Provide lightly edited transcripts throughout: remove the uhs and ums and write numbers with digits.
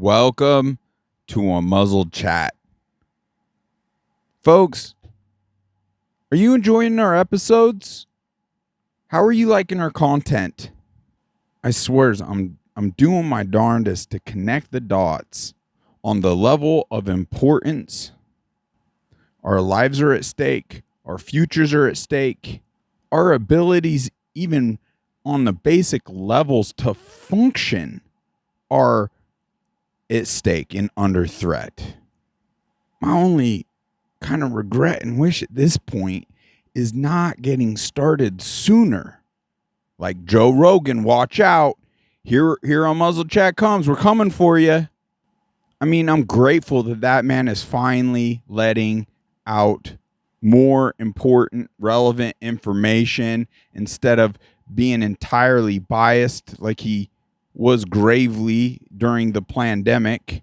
Welcome to a muzzled chat. Folks, are you enjoying our episodes? How are you liking our content? I swear I'm doing my darndest to connect the dots on the level of importance. Our lives are at stake. Our futures are at stake. Our abilities, even on the basic levels to function, are at stake and under threat. My only kind of regret and wish at this point is not getting started sooner. Like Joe Rogan, watch out. Here on Muzzle Chat comes. We're coming for you. I mean, I'm grateful that man is finally letting out more important, relevant information instead of being entirely biased like he was gravely during the pandemic.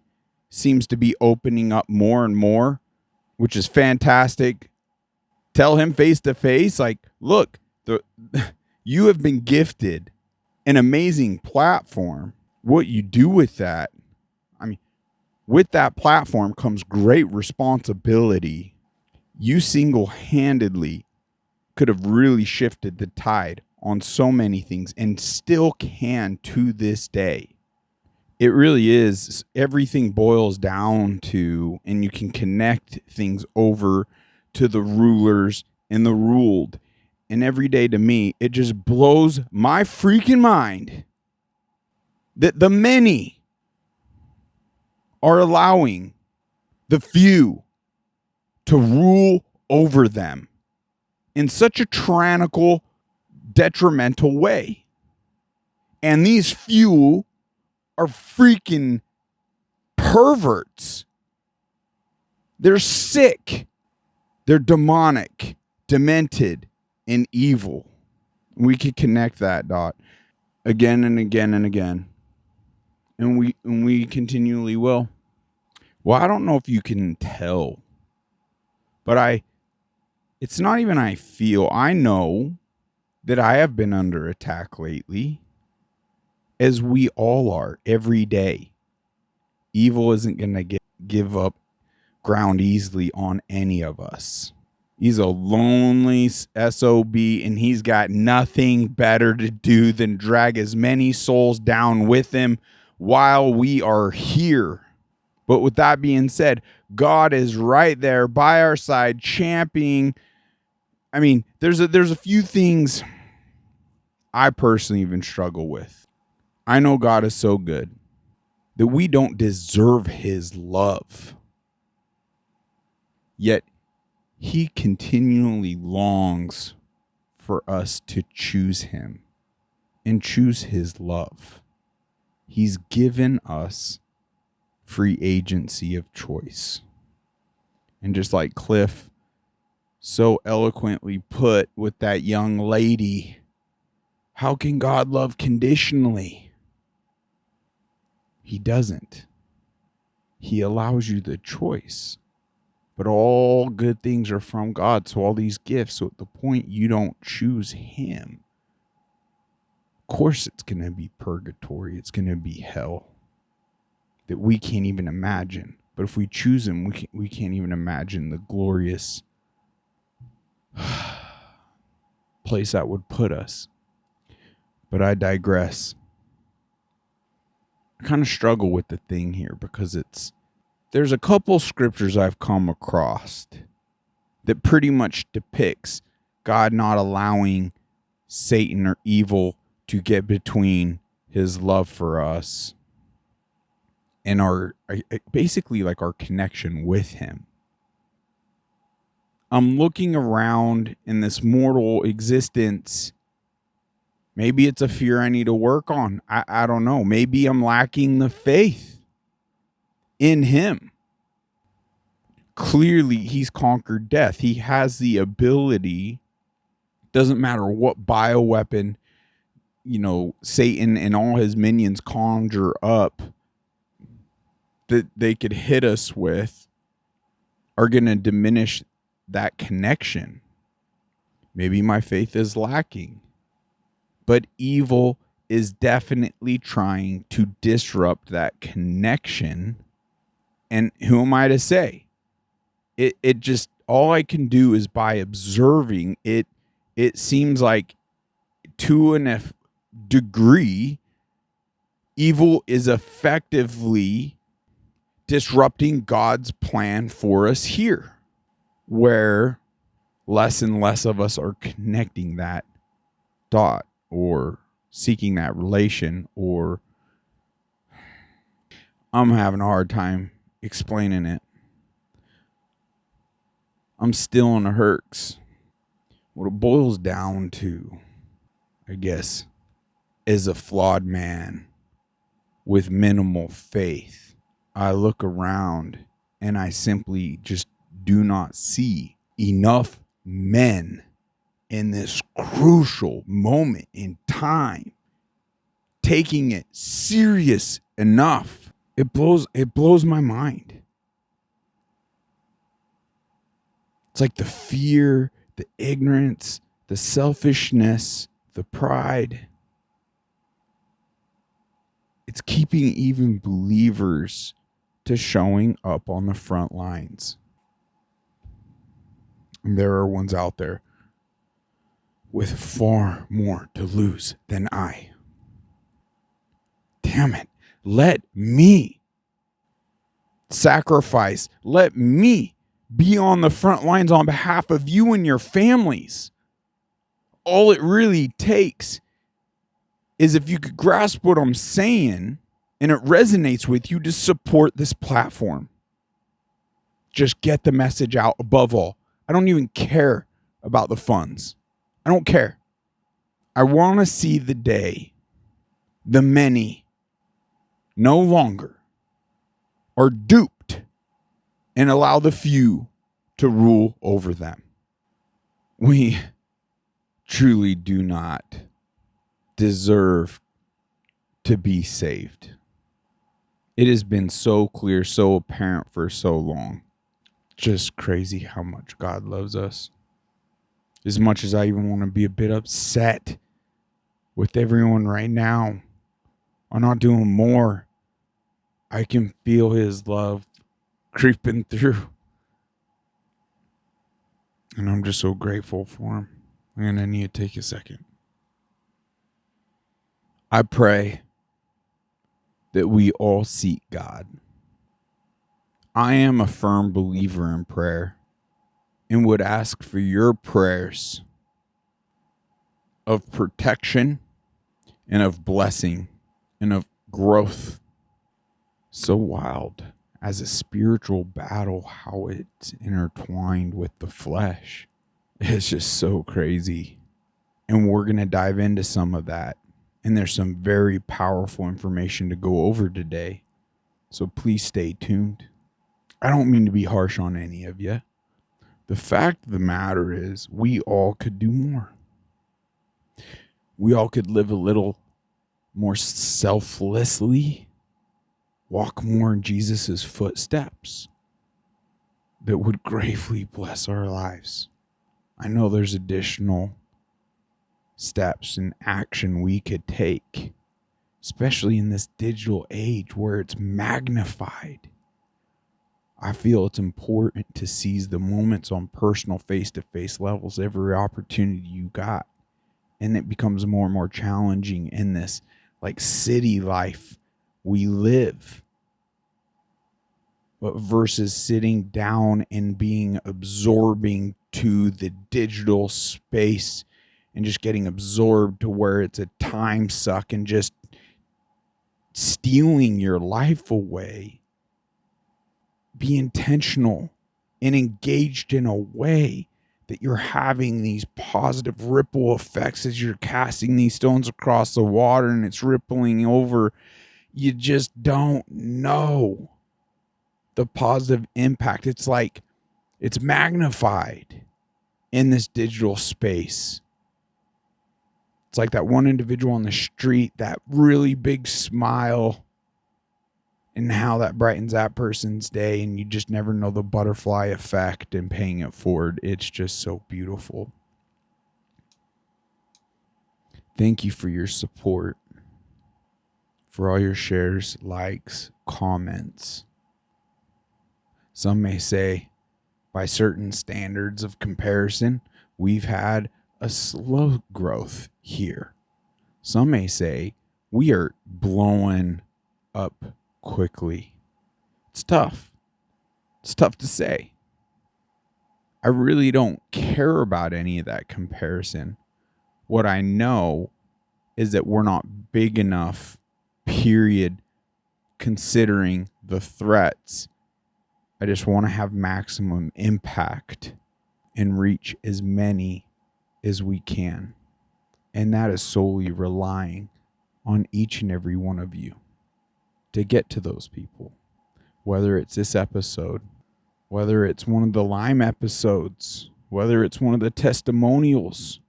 Seems to be opening up more and more, which is fantastic. Tell him face to face, like, look, you have been gifted an amazing platform. What you do with that, I mean, with that platform comes great responsibility. You single-handedly could have really shifted the tide on so many things and still can to this day. It really is. Everything boils down to, and you can connect things over to the rulers and the ruled. And every day to me, it just blows my freaking mind that the many are allowing the few to rule over them in such a tyrannical, detrimental way. And these few are freaking perverts. They're sick. They're demonic, demented, and evil. We could connect that dot again and again and again. And we continually will. Well, I don't know if you can tell, but it's not even I feel. I know that I have been under attack lately, as we all are every day. Evil isn't going to give up ground easily on any of us. He's a lonely SOB, and he's got nothing better to do than drag as many souls down with him while we are here. But with that being said, God is right there by our side, championing. I mean, there's a few things I personally even struggle with. I know God is so good that we don't deserve his love. Yet he continually longs for us to choose him and choose his love. He's given us free agency of choice. And just like Cliff so eloquently put with that young lady, how can God love conditionally? He doesn't. He allows you the choice. But all good things are from God. So all these gifts, so at the point you don't choose him, of course it's going to be purgatory. It's going to be hell that we can't even imagine. But if we choose him, we can't even imagine the glorious place that would put us. But I digress. I kind of struggle with the thing here because there's a couple scriptures I've come across that pretty much depicts God not allowing Satan or evil to get between his love for us and our basically like our connection with him. I'm looking around in this mortal existence. Maybe it's a fear I need to work on. I don't know. Maybe I'm lacking the faith in him. Clearly, he's conquered death. He has the ability, doesn't matter what bioweapon, Satan and all his minions conjure up that they could hit us with, are going to diminish that connection. Maybe my faith is lacking. But evil is definitely trying to disrupt that connection. And who am I to say? It just, all I can do is by observing it. It seems like to a degree, evil is effectively disrupting God's plan for us here, where less and less of us are connecting that dot or seeking that relation, or I'm having a hard time explaining it. I'm still in the herks. What it boils down to, I guess, is a flawed man with minimal faith. I look around and I simply just do not see enough men in this crucial moment in time taking it serious enough. It blows my mind. It's like the fear, the ignorance, the selfishness, the pride. It's keeping even believers to showing up on the front lines. And there are ones out there with far more to lose than I. Damn it. Let me sacrifice. Let me be on the front lines on behalf of you and your families. All it really takes is if you could grasp what I'm saying and it resonates with you, to support this platform. Just get the message out above all. I don't even care about the funds. I don't care. I want to see the day the many no longer are duped and allow the few to rule over them. We truly do not deserve to be saved. It has been so clear, so apparent for so long. Just crazy how much God loves us. As much as I even want to be a bit upset with everyone right now on not doing more, I can feel his love creeping through. And I'm just so grateful for him. I'm going to need to take a second. I pray that we all seek God. I am a firm believer in prayer and would ask for your prayers of protection and of blessing and of growth. So wild as a spiritual battle, how it's intertwined with the flesh. It's just so crazy. And we're going to dive into some of that. And there's some very powerful information to go over today. So please stay tuned. I don't mean to be harsh on any of you. The fact of the matter is, we all could do more. We all could live a little more selflessly, walk more in Jesus' footsteps that would gravely bless our lives. I know there's additional steps and action we could take, especially in this digital age where it's magnified. I feel it's important to seize the moments on personal face-to-face levels every opportunity you got. And it becomes more and more challenging in this like city life we live. But versus sitting down and being absorbing to the digital space and just getting absorbed to where it's a time suck and just stealing your life away. Be intentional and engaged in a way that you're having these positive ripple effects as you're casting these stones across the water and it's rippling over. You just don't know the positive impact. It's like it's magnified in this digital space. It's like that one individual on the street, that really big smile, and how that brightens that person's day, and you just never know the butterfly effect and paying it forward. It's just so beautiful. Thank you for your support. for all your shares, likes, comments. Some may say, by certain standards of comparison, we've had a slow growth here. Some may say we are blowing up quickly. It's tough. It's tough to say. I really don't care about any of that comparison. What I know is that we're not big enough, period, considering the threats. I just want to have maximum impact and reach as many as we can. And that is solely relying on each and every one of you to get to those people. Whether it's this episode, whether it's one of the Lime episodes, whether it's one of the testimonials,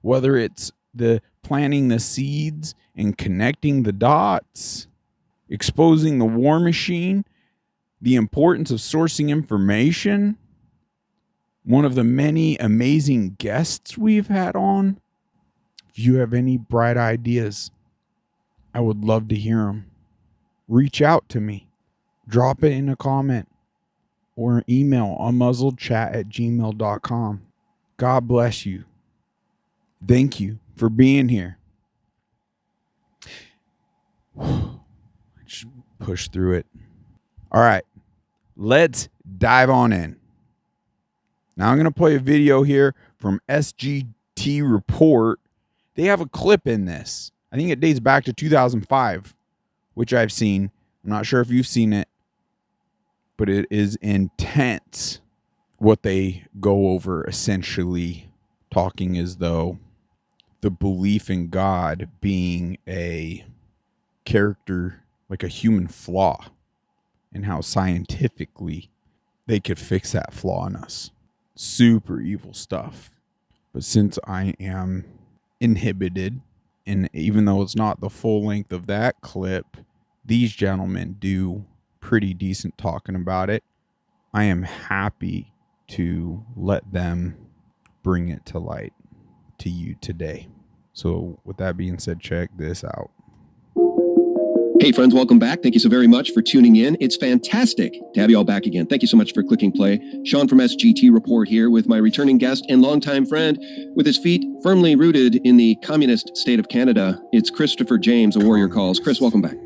whether it's the planting the seeds and connecting the dots, exposing the war machine, the importance of sourcing information, one of the many amazing guests we've had on. If you have any bright ideas, I would love to hear them. Reach out to me. Drop it in a comment or an email unmuzzledchat@gmail.com. God bless you. Thank you for being here. Just push through it. All right, let's dive on in. Now I'm going to play a video here from SGT Report. They have a clip in this. I think it dates back to 2005, which I've seen. I'm not sure if you've seen it, but it is intense what they go over, essentially talking as though the belief in God being a character, like a human flaw, and how scientifically they could fix that flaw in us. Super evil stuff. But since I am inhibited, and even though it's not the full length of that clip, these gentlemen do pretty decent talking about it. I am happy to let them bring it to light to you today. So with that being said, check this out. Hey friends, welcome back. Thank you so very much for tuning in. It's fantastic to have you all back again. Thank you so much for clicking play. Sean from SGT Report here with my returning guest and longtime friend with his feet firmly rooted in the communist state of Canada. It's Christopher James, a Warrior Calls. Chris, welcome back.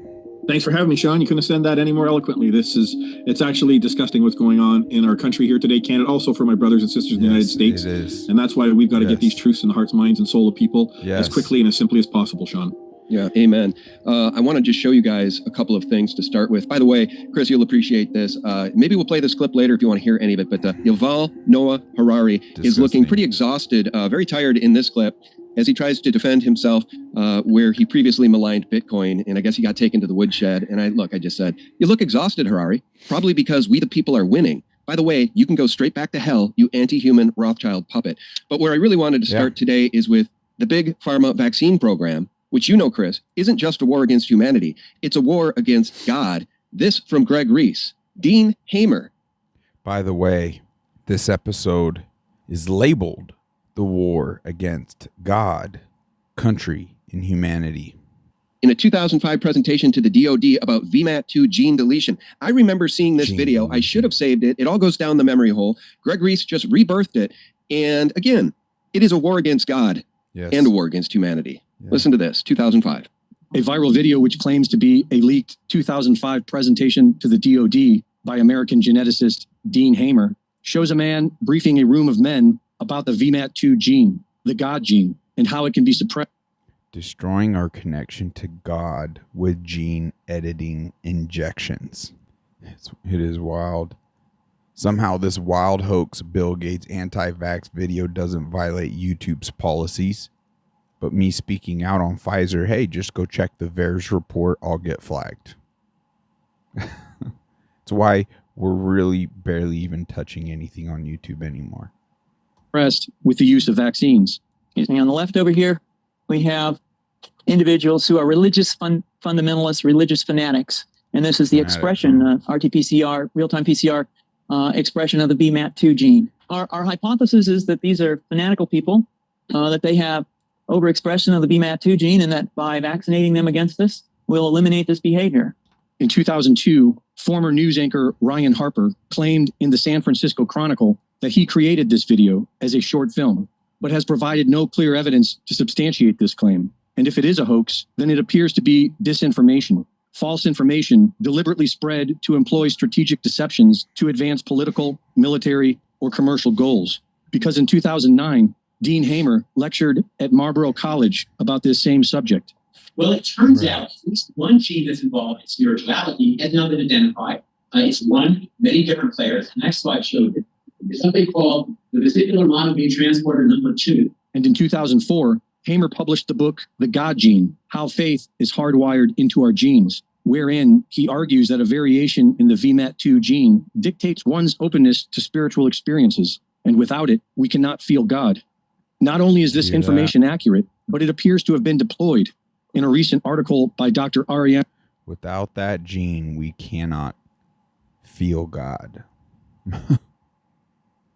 Thanks for having me, Sean. You couldn't have said that any more eloquently. It's actually disgusting what's going on in our country here today, Canada, also for my brothers and sisters in the United States. It is. And that's why we've got to get these truths in the hearts, minds, and soul of people as quickly and as simply as possible, Sean. Yeah, amen. I want to just show you guys a couple of things to start with. By the way, Chris, you'll appreciate this. Maybe we'll play this clip later if you want to hear any of it. But Yuval Noah Harari is looking pretty exhausted, very tired in this clip as he tries to defend himself where he previously maligned Bitcoin. And I guess he got taken to the woodshed. And I just said, you look exhausted, Harari, probably because we the people are winning. By the way, you can go straight back to hell, you anti-human Rothschild puppet. But where I really wanted to start today is with the big pharma vaccine program, which you know, Chris, isn't just a war against humanity. It's a war against God. This from Greg Reese. Dean Hamer. By the way, this episode is labeled the war against God, country, and humanity. In a 2005 presentation to the DOD about VMAT2 gene deletion. I remember seeing this video. I should have saved it. It all goes down the memory hole. Greg Reese just rebirthed it. And again, it is a war against God and a war against humanity. Listen to this, 2005. A viral video which claims to be a leaked 2005 presentation to the DOD by American geneticist Dean Hamer shows a man briefing a room of men about the VMAT2 gene, the God gene, and how it can be suppressed. Destroying our connection to God with gene editing injections. It is wild. Somehow this wild hoax Bill Gates anti-vax video doesn't violate YouTube's policies. But me speaking out on Pfizer, hey, just go check the VAERS report, I'll get flagged. That's why we're really barely even touching anything on YouTube anymore. With the use of vaccines. Excuse me, on the left over here, we have individuals who are religious fundamentalists, religious fanatics. And this is the expression, RT-PCR, real-time PCR expression of the VMAT2 gene. Our hypothesis is that these are fanatical people, that they have overexpression of the VMAT2 gene, and that by vaccinating them against this, will eliminate this behavior. In 2002, former news anchor Ryan Harper claimed in the San Francisco Chronicle that he created this video as a short film, but has provided no clear evidence to substantiate this claim. And if it is a hoax, then it appears to be disinformation, false information deliberately spread to employ strategic deceptions to advance political, military, or commercial goals. Because in 2009, Dean Hamer lectured at Marlborough College about this same subject. Well, it turns out at least one gene that's involved in spirituality has now been identified. It's one, many different players. The next slide showed it. There's something called the vesicular monoamine transporter number 2. And in 2004, Hamer published the book, The God Gene, How Faith is Hardwired into Our Genes, wherein he argues that a variation in the VMAT2 gene dictates one's openness to spiritual experiences, and without it, we cannot feel God. Not only is this information accurate, but it appears to have been deployed. In a recent article by Dr. Ariane, without that gene, we cannot feel God.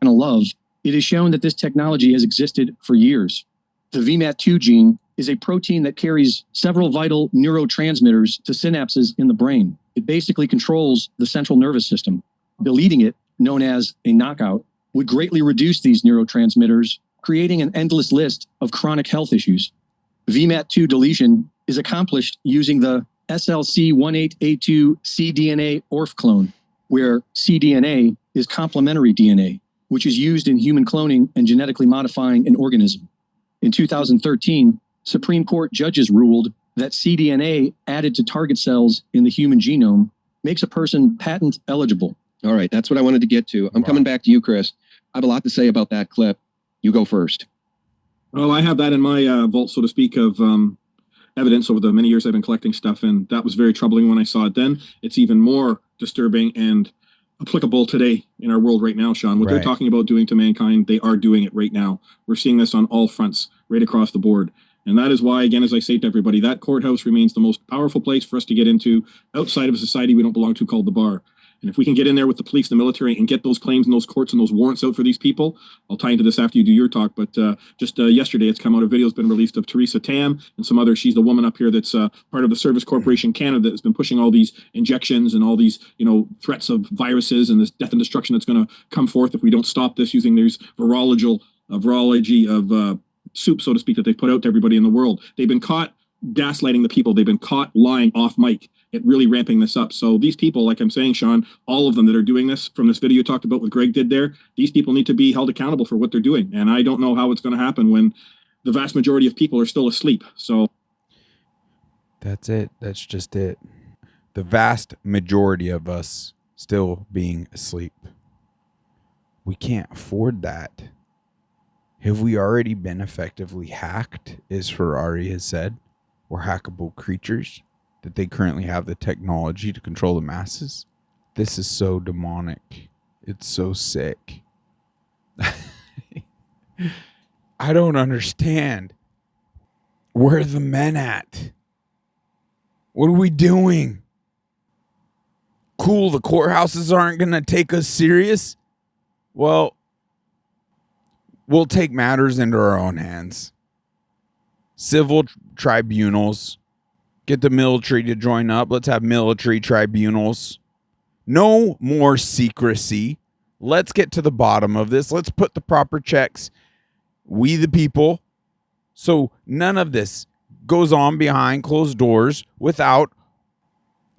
Love, it is shown that this technology has existed for years. The VMAT2 gene is a protein that carries several vital neurotransmitters to synapses in the brain. It basically controls the central nervous system. Deleting it, known as a knockout, would greatly reduce these neurotransmitters, creating an endless list of chronic health issues. VMAT2 deletion is accomplished using the SLC18A2 cDNA ORF clone, where cDNA is complementary DNA, which is used in human cloning and genetically modifying an organism. In 2013, Supreme Court judges ruled that cDNA added to target cells in the human genome makes a person patent eligible. All right, that's what I wanted to get to. I'm coming back to you, Chris. I have a lot to say about that clip. You go first. Well, I have that in my vault, so to speak, of evidence over the many years I've been collecting stuff, and that was very troubling when I saw it then. It's even more disturbing and applicable today in our world right now, Sean. What they're talking about doing to mankind, they are doing it right now. We're seeing this on all fronts, right across the board. And that is why, again, as I say to everybody, that courthouse remains the most powerful place for us to get into outside of a society we don't belong to called the bar. And if we can get in there with the police, the military, and get those claims and those courts and those warrants out for these people, I'll tie into this after you do your talk. But just yesterday, it's come out, a video has been released of Teresa Tam and some other, she's the woman up here that's part of the Service Corporation Canada that's been pushing all these injections and all these, threats of viruses and this death and destruction that's going to come forth if we don't stop this using these virology of soup, so to speak, that they've put out to everybody in the world. They've been caught gaslighting the people. They've been caught lying off mic. It really ramping this up. So these people, like I'm saying, Sean, all of them that are doing this from this video you talked about what Greg did there, these people need to be held accountable for what they're doing. And I don't know how it's going to happen when the vast majority of people are still asleep. So that's it. That's just it. The vast majority of us still being asleep. We can't afford that. Have we already been effectively hacked, as Ferrari has said? We're hackable creatures, that they currently have the technology to control the masses. This is so demonic. It's so sick. I don't understand. Where are the men at? What are we doing? Cool, the courthouses aren't going to take us serious? Well, we'll take matters into our own hands. Civil tribunals. Get the military to join up. Let's have military tribunals. No more secrecy. Let's get to the bottom of this. Let's put the proper checks. We the people. So none of this goes on behind closed doors without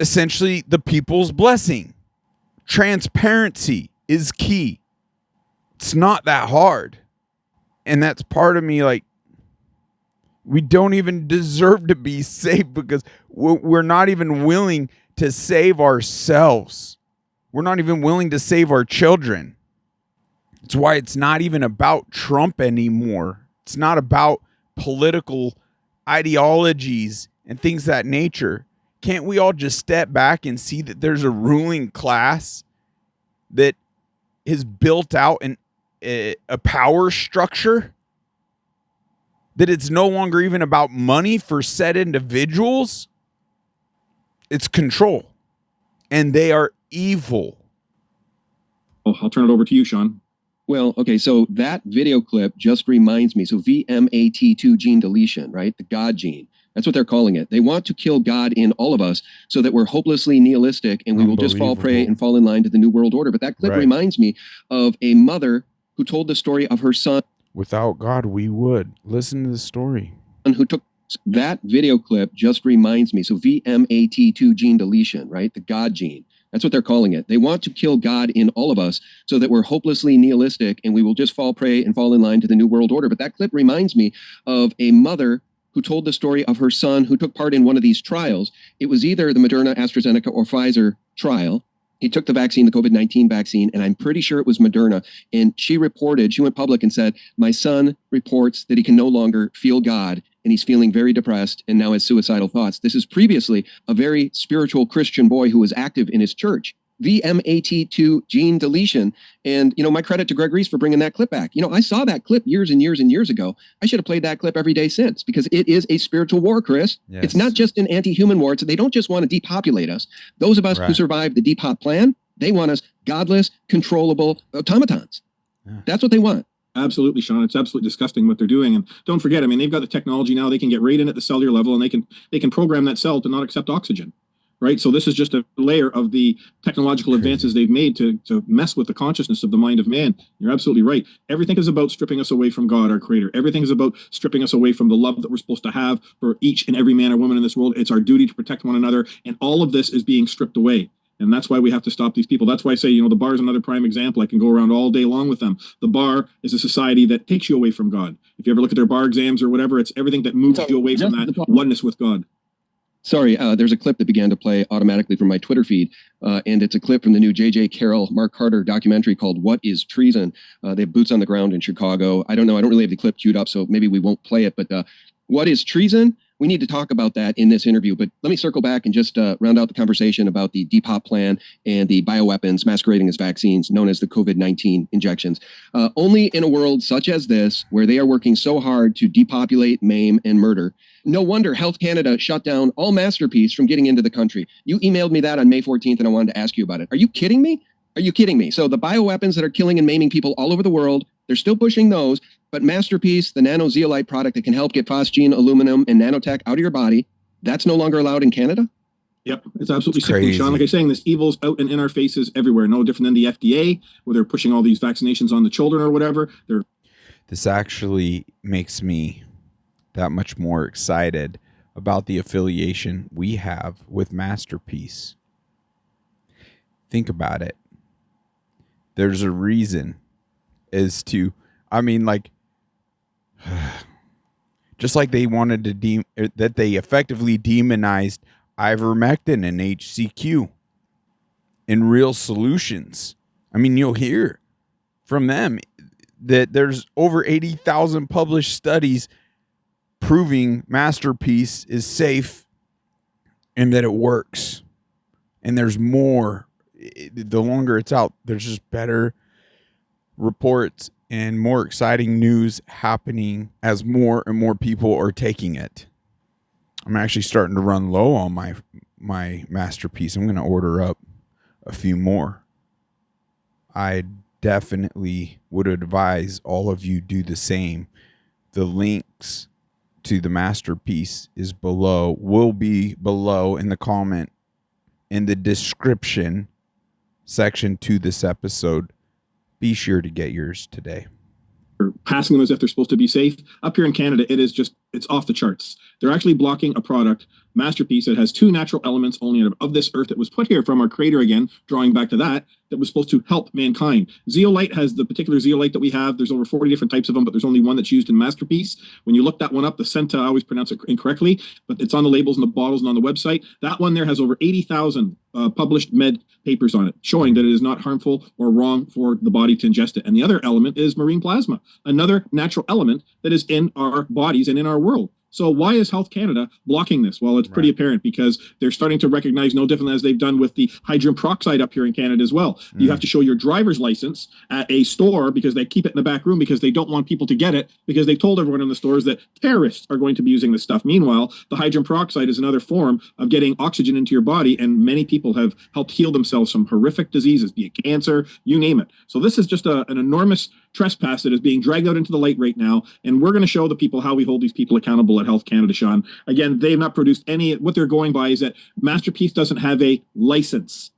essentially the people's blessing. Transparency is key. It's not that hard. And that's part of me, like, we don't even deserve to be safe because we're not even willing to save ourselves. We're not even willing to save our children. It's why it's not even about Trump anymore. It's not about political ideologies and things of that nature. Can't we all just step back and see that there's a ruling class that has built out a power structure? That it's no longer even about money for said individuals. It's control. And they are evil. Well, I'll turn it over to you, Sean. Well, okay, so that video clip just reminds me. So VMAT2 gene deletion, right? The God gene. That's what they're calling it. They want to kill God in all of us so that we're hopelessly nihilistic and we will just fall prey and fall in line to the New World Order. But that clip reminds me of a mother who told the story of her son. Without God, we would. Listen to the story. Who took that video clip just reminds me. So VMAT2 gene deletion, right? The God gene. That's what they're calling it. They want to kill God in all of us so that we're hopelessly nihilistic and we will just fall prey and fall in line to the New World Order. But that clip reminds me of a mother who told the story of her son who took part in one of these trials. It was either the Moderna, AstraZeneca, or Pfizer trial. He took the vaccine, the COVID-19 vaccine, and I'm pretty sure it was Moderna. And she went public and said, my son reports that he can no longer feel God, and he's feeling very depressed and now has suicidal thoughts. This is previously a very spiritual Christian boy who was active in his church. VMAT2 gene deletion. And, my credit to Greg Reese for bringing that clip back. I saw that clip years and years and years ago. I should have played that clip every day since, because it is a spiritual war, Chris. Yes. It's not just an anti-human war. They don't just want to depopulate us. Those of us who survived the depop plan, they want us godless, controllable automatons. Yeah. That's what they want. Absolutely, Sean. It's absolutely disgusting what they're doing. And don't forget, they've got the technology now. They can get right in at the cellular level, and they can program that cell to not accept oxygen. Right. So this is just a layer of the technological advances they've made to mess with the consciousness of the mind of man. You're absolutely right. Everything is about stripping us away from God, our creator. Everything is about stripping us away from the love that we're supposed to have for each and every man or woman in this world. It's our duty to protect one another. And all of this is being stripped away. And that's why we have to stop these people. That's why I say, the bar is another prime example. I can go around all day long with them. The bar is a society that takes you away from God. If you ever look at their bar exams or whatever, it's everything that moves you away from that oneness with God. Sorry, there's a clip that began to play automatically from my Twitter feed, and it's a clip from the new J.J. Carroll, Mark Carter documentary called What is Treason? They have boots on the ground in Chicago. I don't know. I don't really have the clip queued up, so maybe we won't play it. But what is treason? We need to talk about that in this interview. But let me circle back and just round out the conversation about the depop plan and the bioweapons masquerading as vaccines known as the COVID-19 injections. Only in a world such as this, where they are working so hard to depopulate, maim, and murder, no wonder Health Canada shut down all Masterpiece from getting into the country. You emailed me that on May 14th, and I wanted to ask you about it. Are you kidding me? Are you kidding me? So the bioweapons that are killing and maiming people all over the world, they're still pushing those. But Masterpiece, the nano-zeolite product that can help get phosgene, aluminum, and nanotech out of your body, that's no longer allowed in Canada? Yep, it's absolutely sickening, Sean. Like I was saying, this evil's out and in our faces everywhere. No different than the FDA, where they're pushing all these vaccinations on the children or whatever. This actually makes me that much more excited about the affiliation we have with Masterpiece. Think about it. There's a reason as to, just like they wanted to that they effectively demonized ivermectin and HCQ in Real Solutions. You'll hear from them that there's over 80,000 published studies proving Masterpiece is safe and that it works. And there's more. The longer it's out, there's just better reports and more exciting news happening as more and more people are taking it. I'm actually starting to run low on my Masterpiece. I'm going to order up a few more. I definitely would advise all of you do the same. The links to the Masterpiece will be below in the comment, in the description section to this episode. Be sure to get yours today. Passing them as if they're supposed to be safe. Up here in Canada, it's off the charts. They're actually blocking a product, Masterpiece, that has two natural elements only of this earth that was put here from our creator, again, drawing back to that was supposed to help mankind. Zeolite has the particular zeolite that we have. There's over 40 different types of them, but there's only one that's used in Masterpiece. When you look that one up, the Senta, I always pronounce it incorrectly, but it's on the labels and the bottles and on the website. That one there has over 80,000 published med papers on it, showing that it is not harmful or wrong for the body to ingest it. And the other element is marine plasma, another natural element that is in our bodies and in our world. So why is Health Canada blocking this? Well, it's pretty apparent, because they're starting to recognize, no different as they've done with the hydrogen peroxide up here in Canada as well. You have to show your driver's license at a store, because they keep it in the back room, because they don't want people to get it, because they've told everyone in the stores that terrorists are going to be using this stuff. Meanwhile, the hydrogen peroxide is another form of getting oxygen into your body, and many people have helped heal themselves from horrific diseases, be it cancer, you name it. So this is just an enormous trespass that is being dragged out into the light right now. And we're going to show the people how we hold these people accountable at Health Canada, Sean. Again, they have not produced any. What they're going by is that Masterpiece doesn't have a license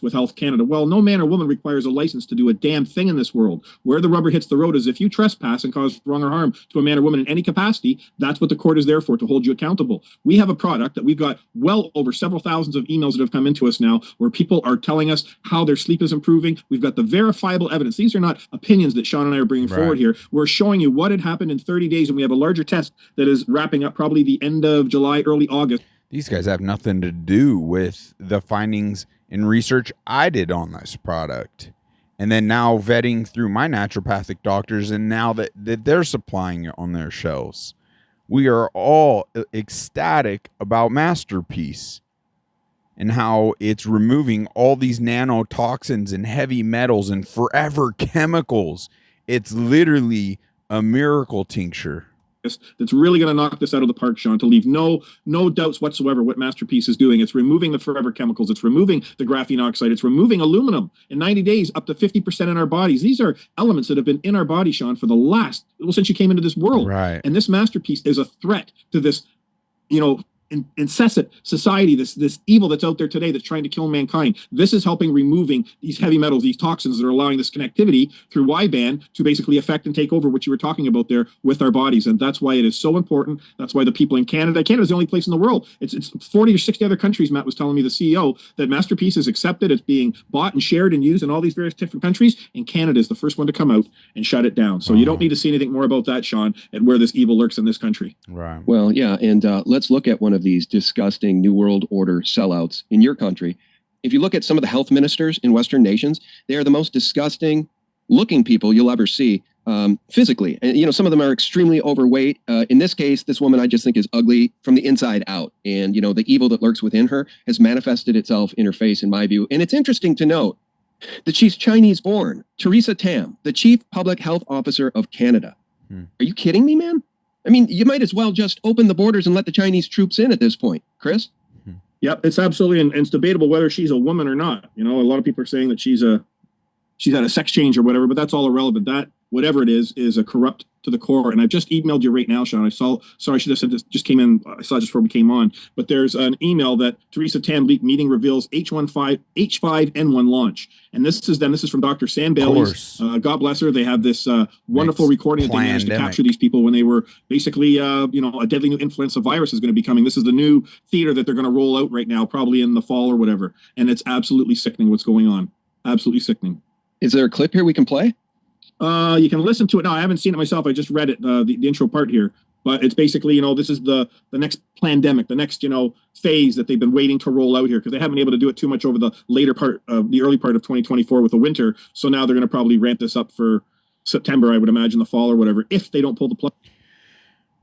with Health Canada. Well, no man or woman requires a license to do a damn thing in this world. Where the rubber hits the road is if you trespass and cause wrong or harm to a man or woman in any capacity, that's what the court is there for, to hold you accountable. We have a product that we've got well over several thousands of emails that have come into us now where people are telling us how their sleep is improving. We've got the verifiable evidence. These are not opinions that Sean and I are bringing forward here. We're showing you what had happened in 30 days, and we have a larger test that is wrapping up probably the end of July, early August. These guys have nothing to do with the findings and research I did on this product. And then now vetting through my naturopathic doctors, and now that they're supplying it on their shelves. We are all ecstatic about Masterpiece and how it's removing all these nanotoxins and heavy metals and forever chemicals. It's literally a miracle tincture. That's really going to knock this out of the park, Sean, to leave no doubts whatsoever what Masterpiece is doing. It's removing the forever chemicals. It's removing the graphene oxide. It's removing aluminum in 90 days, up to 50% in our bodies. These are elements that have been in our body, Sean, for since you came into this world. Right. And this Masterpiece is a threat to this, incessant society, this evil that's out there today that's trying to kill mankind. This is helping removing these heavy metals, these toxins that are allowing this connectivity through wideband to basically affect and take over what you were talking about there with our bodies. And that's why it is so important. That's why the people in Canada's the only place in the world. It's 40 or 60 other countries, Matt was telling me, the CEO, that Masterpiece is accepted. It's being bought and shared and used in all these various different countries. And Canada is the first one to come out and shut it down. So you don't need to see anything more about that, Sean, and where this evil lurks in this country. Right. Well, yeah. And let's look at one of these disgusting New World Order sellouts in your country. If you look at some of the health ministers in Western nations, they are the most disgusting looking people you'll ever see physically. And, some of them are extremely overweight. In this case, this woman I just think is ugly from the inside out. And, the evil that lurks within her has manifested itself in her face, in my view. And it's interesting to note that she's Chinese born. Theresa Tam, the Chief Public Health Officer of Canada. Are you kidding me, man? I mean, you might as well just open the borders and let the Chinese troops in at this point, Chris. Yep, it's absolutely, and it's debatable whether she's a woman or not. A lot of people are saying that she's had a sex change or whatever, but that's all irrelevant. That, whatever it is a corrupt to the core. And I've just emailed you right now, Sean. Sorry, I should have said this, just came in, I saw it just before we came on, but there's an email that Theresa Tam leaked meeting reveals H5N1 launch. And this is from Dr. Sam Bailey's. God bless her. They have this wonderful recording that they managed to capture these people when they were basically, a deadly new influenza virus is going to be coming. This is the new theater that they're going to roll out right now, probably in the fall or whatever. And it's absolutely sickening what's going on. Absolutely sickening. Is there a clip here we can play? You can listen to it. No, I haven't seen it myself. I just read it, the intro part here. But it's basically, this is the next pandemic, the next, phase that they've been waiting to roll out here, because they haven't been able to do it too much over the early part of 2024 with the winter. So now they're going to probably ramp this up for September, I would imagine, the fall or whatever, if they don't pull the plug.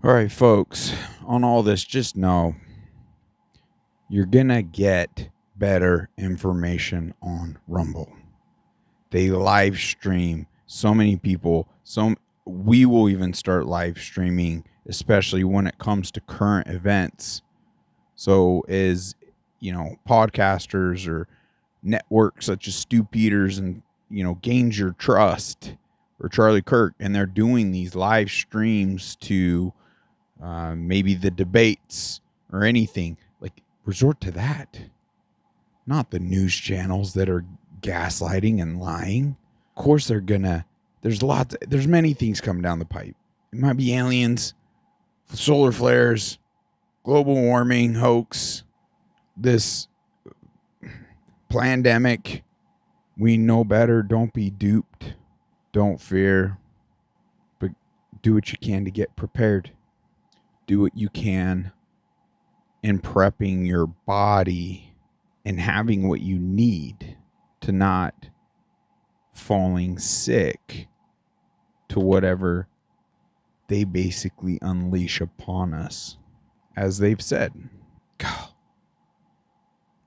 All right, folks, on all this, just know you're going to get better information on Rumble. They live stream so many people. We will even start live streaming, especially when it comes to current events. So as, podcasters or networks such as Stu Peters and, Gains Your Trust or Charlie Kirk, and they're doing these live streams to maybe the debates or anything, like, resort to that. Not the news channels that are gaslighting and lying. Of course there's many things coming down the pipe. It might be aliens, solar flares, global warming hoax, this pandemic. We know better. Don't be duped. Don't fear. But do what you can to get prepared. Do what you can in prepping your body and having what you need to not falling sick to whatever they basically unleash upon us. As they've said, God,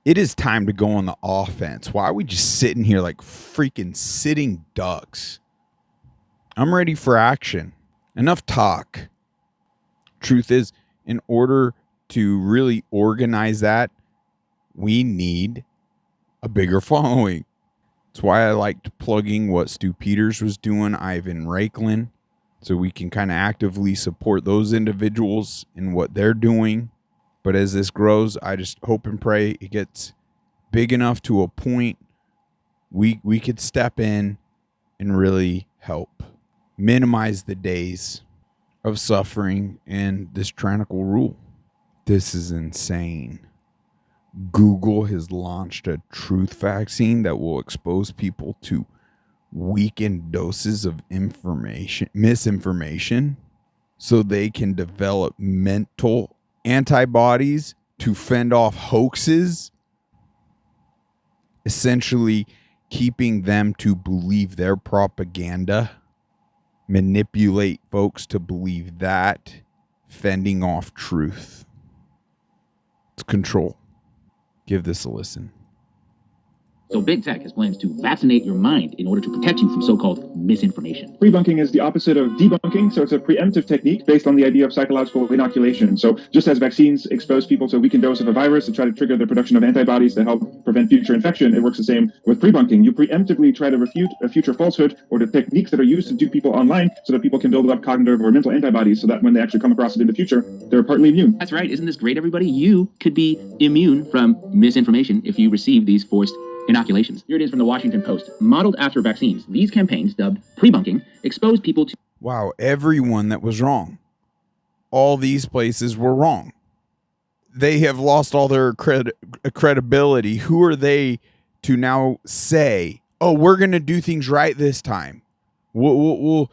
it is time to go on the offense. Why are we just sitting here like freaking sitting ducks? I'm ready for action. Enough talk. Truth is, in order to really organize that, we need a bigger following. That's why I liked plugging what Stu Peters was doing, Ivan Raiklan, so we can kind of actively support those individuals in what they're doing. But as this grows, I just hope and pray it gets big enough to a point we could step in and really help minimize the days of suffering and this tyrannical rule. This is insane. Google has launched a truth vaccine that will expose people to weakened doses of misinformation, so they can develop mental antibodies to fend off hoaxes, essentially keeping them to believe their propaganda, manipulate folks to believe that, fending off truth. It's control. Give this a listen. So big tech has plans to vaccinate your mind in order to protect you from so-called misinformation. Pre-bunking is the opposite of debunking, so it's a preemptive technique based on the idea of psychological inoculation. So just as vaccines expose people to a weakened dose of a virus to try to trigger the production of antibodies to help prevent future infection, it works the same with pre-bunking. You preemptively try to refute a future falsehood or the techniques that are used to do people online so that people can build up cognitive or mental antibodies so that when they actually come across it in the future, they're partly immune. That's right. Isn't this great, everybody? You could be immune from misinformation if you receive these forced inoculations. Here it is from the Washington Post. Modeled after vaccines, these campaigns, dubbed pre-bunking, expose people to... Wow, everyone that was wrong. All these places were wrong. They have lost all their credibility. Who are they to now say, oh, we're going to do things right this time? We'll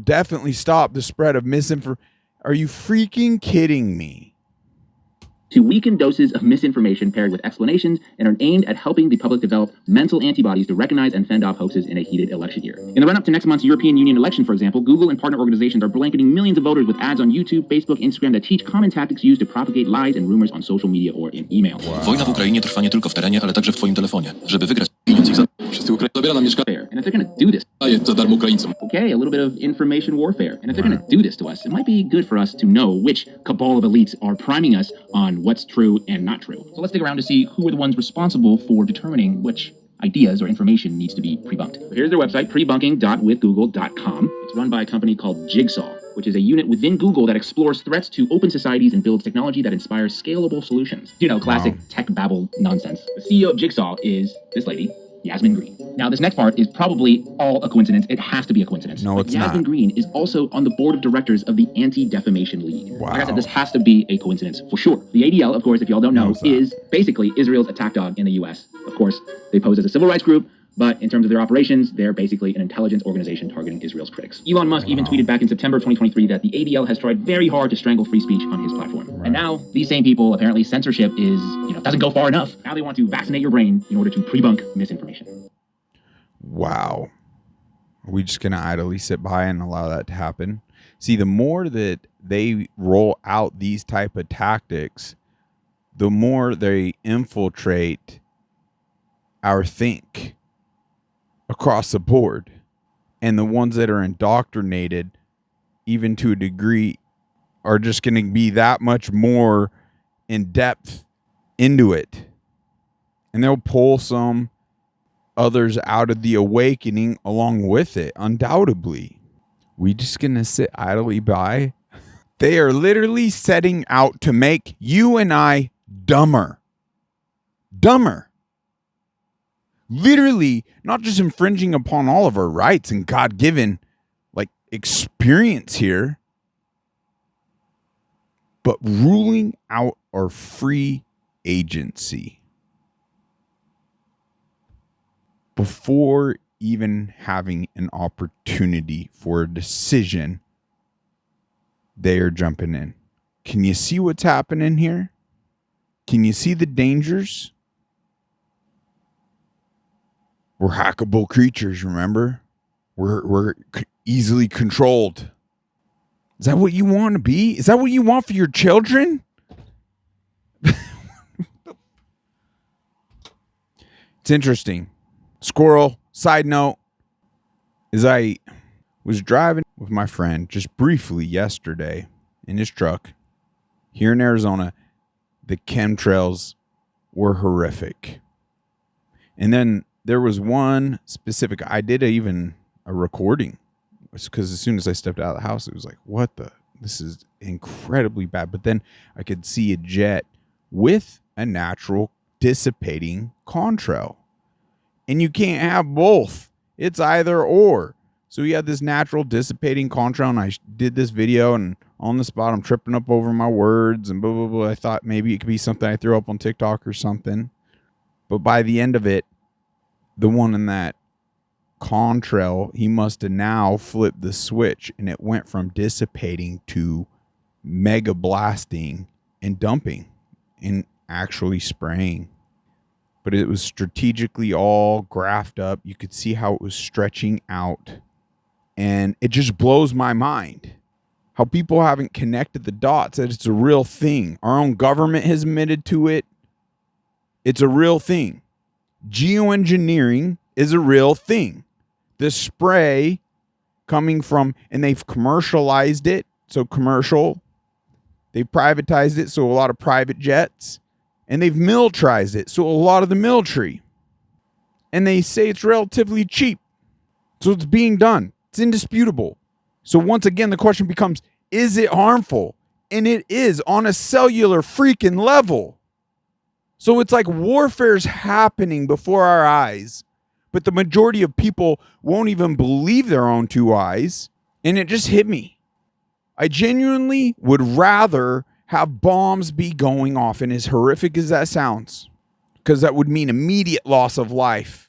definitely stop the spread of misinformation. Are you freaking kidding me? To weaken doses of misinformation paired with explanations and are aimed at helping the public develop mental antibodies to recognize and fend off hoaxes in a heated election year. In the run-up to next month's European Union election, for example, Google and partner organizations are blanketing millions of voters with ads on YouTube, Facebook, Instagram that teach common tactics used to propagate lies and rumors on social media or in email. Wow. Wojna w Ukrainie trwa nie tylko w terenie, ale także w twoim telefonie. Żeby wygrać, pieniądz ich wszyscy zabiera nam mieszkania. And if they're going to do this, Daje za darmo Ukraińcom. okay, a little bit of information warfare. And if they're going to do this to us, it might be good for us to know which cabal of elites are priming us on what's true and not true. So let's dig around to see who are the ones responsible for determining which ideas or information needs to be pre-bunked. So here's their website, prebunking.withgoogle.com. It's run by a company called Jigsaw, which is a unit within Google that explores threats to open societies and builds technology that inspires scalable solutions. You know, classic tech babble nonsense. The CEO of Jigsaw is this lady, Yasmin Green. Now, this next part is probably all a coincidence. It has to be a coincidence. No, it's Yasmin not. Green is also on the board of directors of the Anti-Defamation League. Wow. Like I said, this has to be a coincidence for sure. The ADL, of course, if y'all don't know, is basically Israel's attack dog in the U.S. Of course, they pose as a civil rights group, but in terms of their operations, they're basically an intelligence organization targeting Israel's critics. Elon Musk even tweeted back in September 2023 that the ADL has tried very hard to strangle free speech on his platform. Right. And now, these same people, apparently censorship is, doesn't go far enough. Now they want to vaccinate your brain in order to pre-bunk misinformation. Wow. Are we just going to idly sit by and allow that to happen? See, the more that they roll out these type of tactics, the more they infiltrate our think across the board. And the ones that are indoctrinated, even to a degree, are just going to be that much more in depth into it. And they'll pull some others out of the awakening along with it, undoubtedly. We just gonna sit idly by? They are literally setting out to make you and I dumber. Dumber. Literally, not just infringing upon all of our rights and God-given experience here, but ruling out our free agency. Before even having an opportunity for a decision, they are jumping in. Can you see what's happening here? Can you see the dangers? We're hackable creatures, remember? We're easily controlled. Is that what you want to be? Is that what you want for your children? It's interesting. Squirrel, side note, as I was driving with my friend just briefly yesterday in his truck here in Arizona, the chemtrails were horrific. And then there was one specific, I did even a recording, because as soon as I stepped out of the house, it was like, what the, this is incredibly bad. But then I could see a jet with a natural dissipating contrail. And you can't have both. It's either or. So we had this natural dissipating contrail, and I did this video, and on the spot, I'm tripping up over my words and blah, blah, blah. I thought maybe it could be something I threw up on TikTok or something. But by the end of it, the one in that contrail, he must have now flipped the switch, and it went from dissipating to mega blasting and dumping and actually spraying. But it was strategically all graphed up. You could see how it was stretching out. And it just blows my mind how people haven't connected the dots, that it's a real thing. Our own government has admitted to it. It's a real thing. Geoengineering is a real thing. The spray coming from, and they've commercialized it. So commercial, they've privatized it. So a lot of private jets, and they've militarized it. So a lot of the military, and they say it's relatively cheap. So it's being done. It's indisputable. So once again, the question becomes, is it harmful? And it is on a cellular freaking level. So it's like warfare's happening before our eyes, but the majority of people won't even believe their own two eyes. And it just hit me. I genuinely would rather have bombs be going off, and as horrific as that sounds, because that would mean immediate loss of life.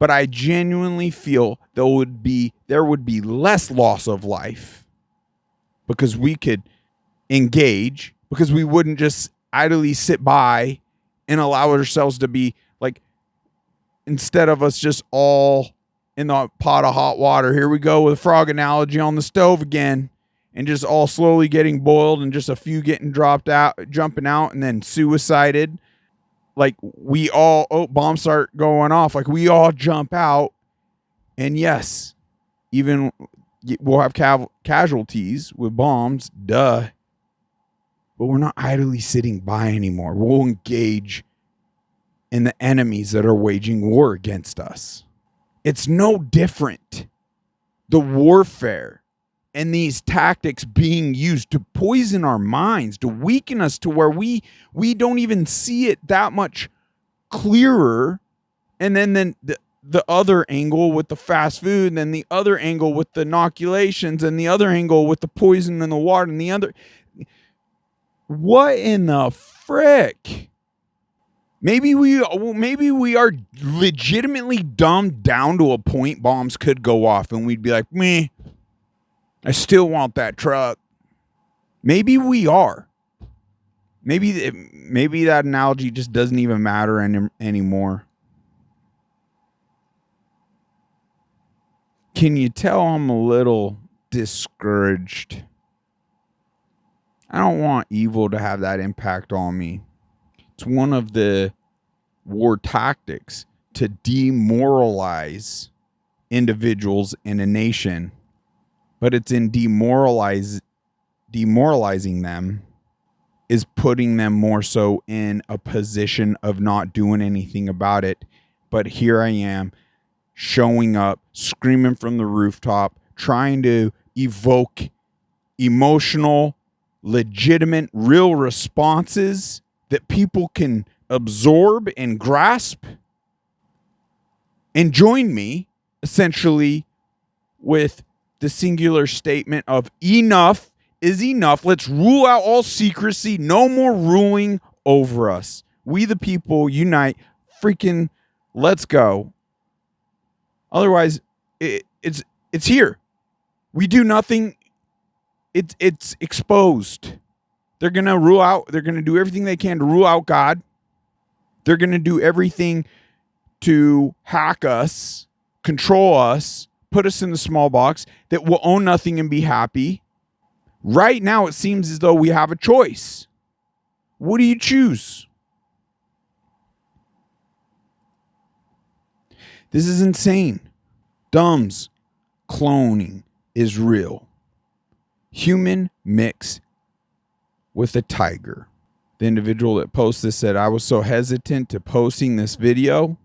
But I genuinely feel there would be less loss of life because we could engage, because we wouldn't just idly sit by and allow ourselves to be like, instead of us just all in the pot of hot water, here we go with a frog analogy on the stove again, and just all slowly getting boiled and just a few getting jumping out and then suicided. Like we all, bombs start going off. Like we all jump out. And yes, even we'll have casualties with bombs. Duh. But we're not idly sitting by anymore. We'll engage in the enemies that are waging war against us. It's no different. The warfare and these tactics being used to poison our minds, to weaken us to where we don't even see it that much clearer. And then the other angle with the fast food, and then the other angle with the inoculations, and the other angle with the poison in the water, and the other. What in the frick? Maybe we are legitimately dumbed down to a point bombs could go off and we'd be like, meh, I still want that truck. Maybe we are. Maybe that analogy just doesn't even matter anymore. Can you tell I'm a little discouraged? I don't want evil to have that impact on me. It's one of the war tactics to demoralize individuals in a nation, but it's in demoralizing them is putting them more so in a position of not doing anything about it. But here I am showing up, screaming from the rooftop, trying to evoke emotional, legitimate, real responses that people can absorb and grasp, and join me essentially with the singular statement of enough is enough. Let's rule out all secrecy. No more ruling over us. We the people unite. Freaking let's go. Otherwise, it's here. We do nothing. It's exposed. They're going to rule out. They're going to do everything they can to rule out God. They're going to do everything to hack us, control us, put us in the small box that will own nothing and be happy. Right now, it seems as though we have a choice. What do you choose? This is insane. Dumbs, cloning is real. Human mix with a tiger. The individual that posted this said, I was so hesitant to posting this video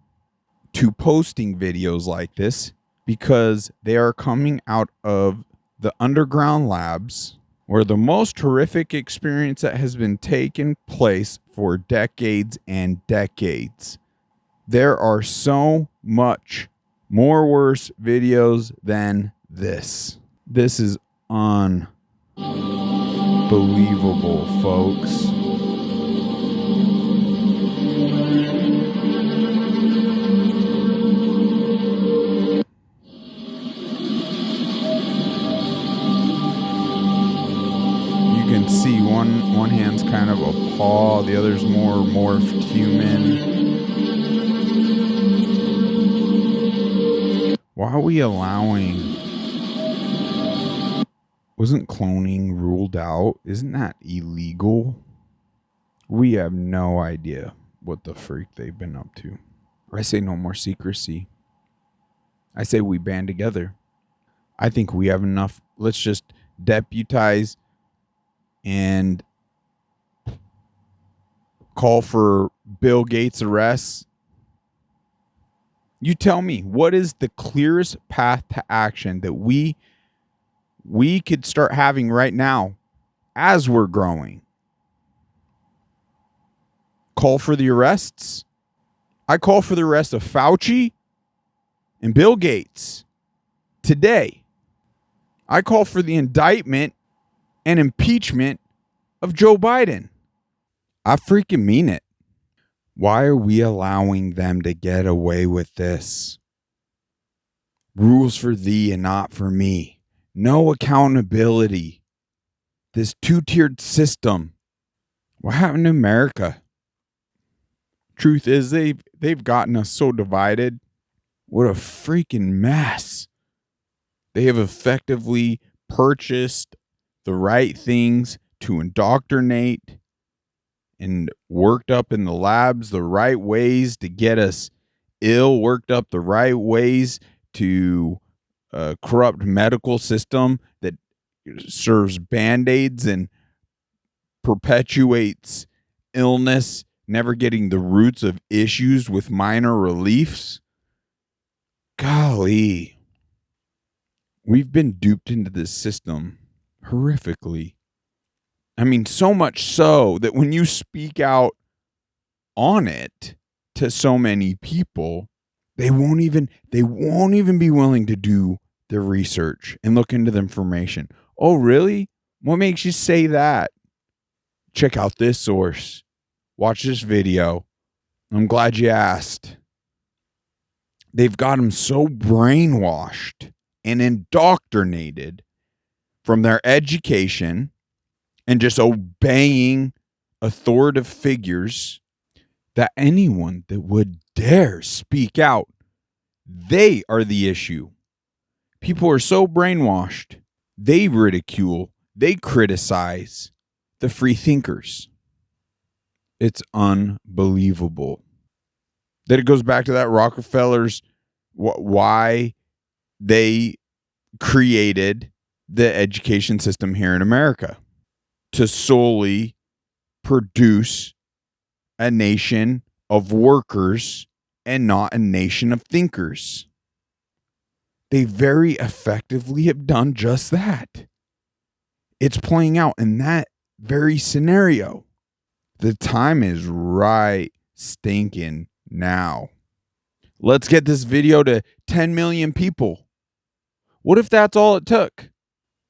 to posting videos like this because they are coming out of the underground labs where the most horrific experience that has been taking place for decades and decades. There are so much more worse videos than this. This is unbelievable, folks. You can see one hand's kind of a paw, the other's more morphed human. Why are we allowing... Wasn't cloning ruled out? Isn't that illegal? We have no idea what the freak they've been up to. I say no more secrecy. I say we band together. I think we have enough. Let's just deputize and call for Bill Gates' arrest. You tell me, what is the clearest path to action that we could start having right now as we're growing? Call for the arrests? I call for the arrest of Fauci and Bill Gates today. I call for the indictment and impeachment of Joe Biden. I freaking mean it. Why are we allowing them to get away with this? Rules for thee and not for me. No accountability. This two-tiered system. What happened to America? Truth is, they've gotten us so divided. What a freaking mess. They have effectively purchased the right things to indoctrinate and worked up in the labs the right ways to get us ill, worked up the right ways to corrupt medical system that serves band-aids and perpetuates illness, never getting the roots of issues with minor reliefs. Golly. We've been duped into this system horrifically. I mean, so much so that when you speak out on it to so many people, they won't even be willing to do their research and look into the information. Oh, really? What makes you say that? Check out this source. Watch this video. I'm glad you asked. They've got them so brainwashed and indoctrinated from their education and just obeying authoritative figures that anyone that would dare speak out, they are the issue. People are so brainwashed, they ridicule, they criticize the free thinkers. It's unbelievable. That it goes back to that Rockefeller's, why they created the education system here in America, to solely produce a nation of workers and not a nation of thinkers. They very effectively have done just that. It's playing out in that very scenario. The time is right stinking now. Let's get this video to 10 million people. What if that's all it took?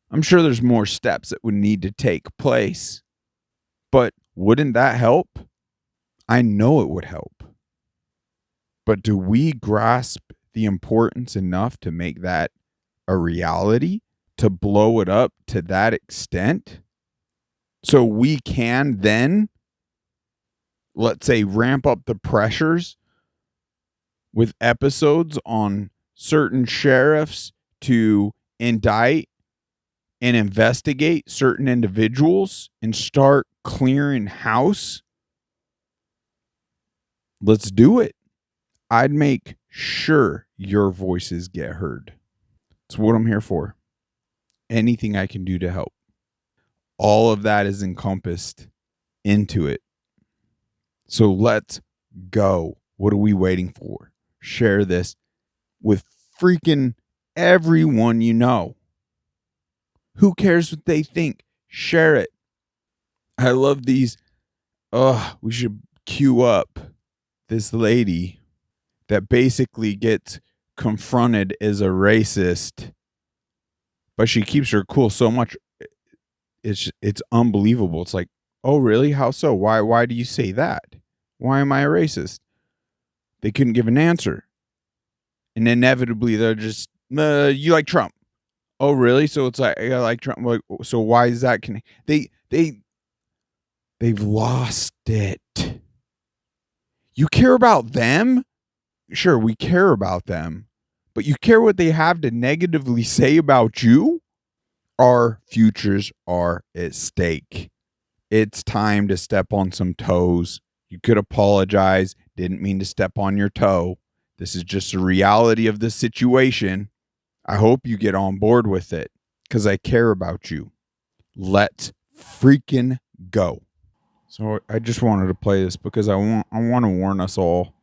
I'm sure there's more steps that would need to take place. But wouldn't that help? I know it would help. But do we grasp the importance enough to make that a reality? To blow it up to that extent? So we can then, let's say, ramp up the pressures with episodes on certain sheriffs to indict and investigate certain individuals and start clearing house. Let's do it. I'd make sure your voices get heard. It's what I'm here for. Anything I can do to help. All of that is encompassed into it. So let's go. What are we waiting for? share this with freaking everyone you know. Who cares what they think? Share it. I love these. We should queue up this lady that basically gets confronted as a racist, but she keeps her cool so much. It's unbelievable. It's like, oh really? How so? Why do you say that? Why am I a racist? They couldn't give an answer, and inevitably they're just, you like Trump. Oh really? So it's like, I like Trump. Like, so why is that? They've lost it. You care about them? Sure, we care about them, but you care what they have to negatively say about you? Our futures are at stake. It's time to step on some toes. You could apologize. Didn't mean to step on your toe. This is just the reality of the situation. I hope you get on board with it because I care about you. Let's freaking go. So I just wanted to play this because I want to warn us all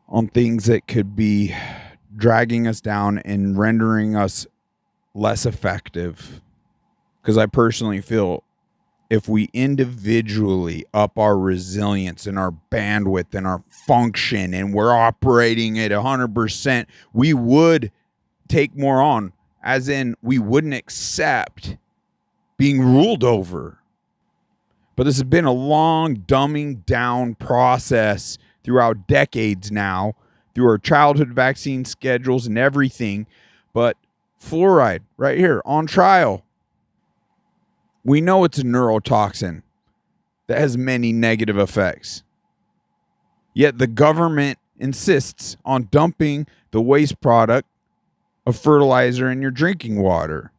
on things that could be dragging us down and rendering us less effective. Because I personally feel if we individually up our resilience and our bandwidth and our function and we're operating at 100%, we would take more on, as in we wouldn't accept being ruled over. But this has been a long dumbing down process throughout decades now, through our childhood vaccine schedules and everything. But fluoride right here on trial. We know it's a neurotoxin that has many negative effects. Yet the government insists on dumping the waste product of fertilizer in your drinking water.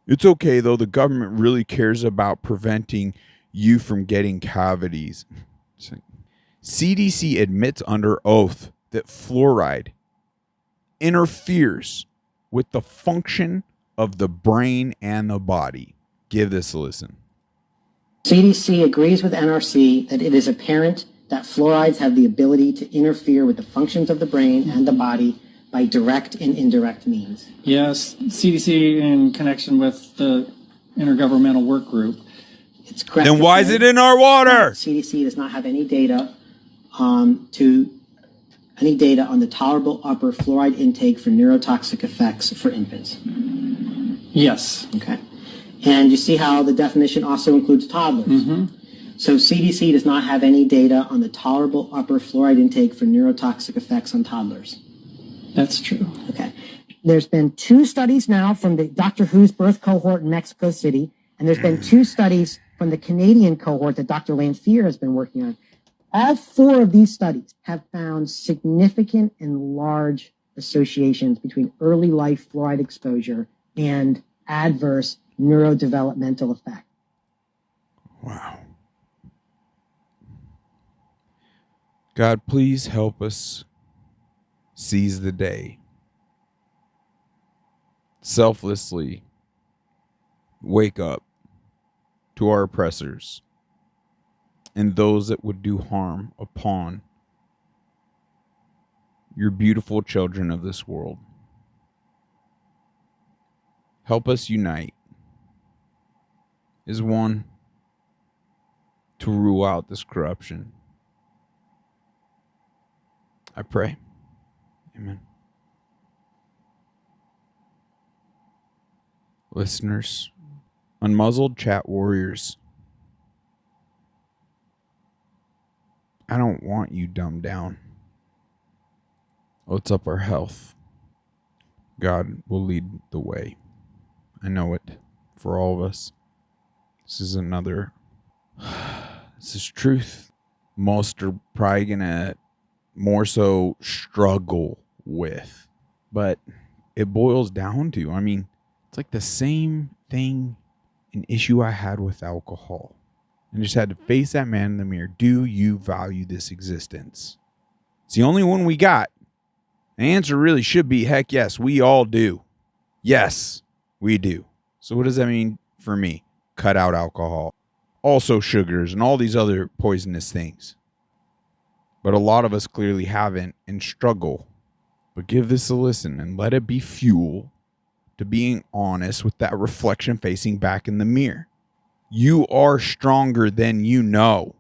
It's okay, though. The government really cares about preventing you from getting cavities. CDC admits under oath that fluoride interferes with the function of the brain and the body. Give this a listen. CDC agrees with NRC that it is apparent that fluorides have the ability to interfere with the functions of the brain and the body by direct and indirect means. Yes, CDC in connection with the Intergovernmental Work Group. It's correct. Then why is it in our water? CDC does not have any data on the tolerable upper fluoride intake for neurotoxic effects for infants. Yes. Okay. And you see how the definition also includes toddlers. Mm-hmm. So CDC does not have any data on the tolerable upper fluoride intake for neurotoxic effects on toddlers. That's true. Okay. There's been 2 studies now from the Dr. Who's birth cohort in Mexico City, and there's been 2 studies from the Canadian cohort that Dr. Lanphier has been working on. All 4 of these studies have found significant and large associations between early life fluoride exposure and adverse neurodevelopmental effect. Wow. God, please help us seize the day. Selflessly wake up to our oppressors and those that would do harm upon your beautiful children of this world. Help us unite as one to rule out this corruption. I pray. Amen. Listeners, unmuzzled chat warriors, I don't want you dumbed down. Let's up our health. God will lead the way. I know it for all of us. This is truth. Most are probably gonna more so struggle with, but it boils down to, it's like the same thing, an issue I had with alcohol. I just had to face that man in the mirror. Do you value this existence? It's the only one we got. The answer really should be, heck yes, we all do. Yes, we do. So what does that mean for me? Cut out alcohol. Also sugars and all these other poisonous things. But a lot of us clearly haven't and struggle But give this a listen and let it be fuel to being honest with that reflection facing back in the mirror. You are stronger than you know.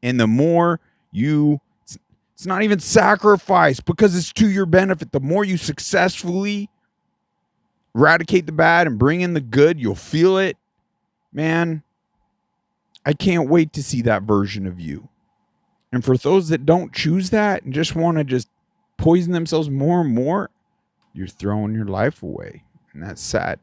And the more it's not even sacrifice because it's to your benefit. The more you successfully eradicate the bad and bring in the good, you'll feel it. Man, I can't wait to see that version of you. And for those that don't choose that and just want to just poison themselves more and more, you're throwing your life away. And that's sad.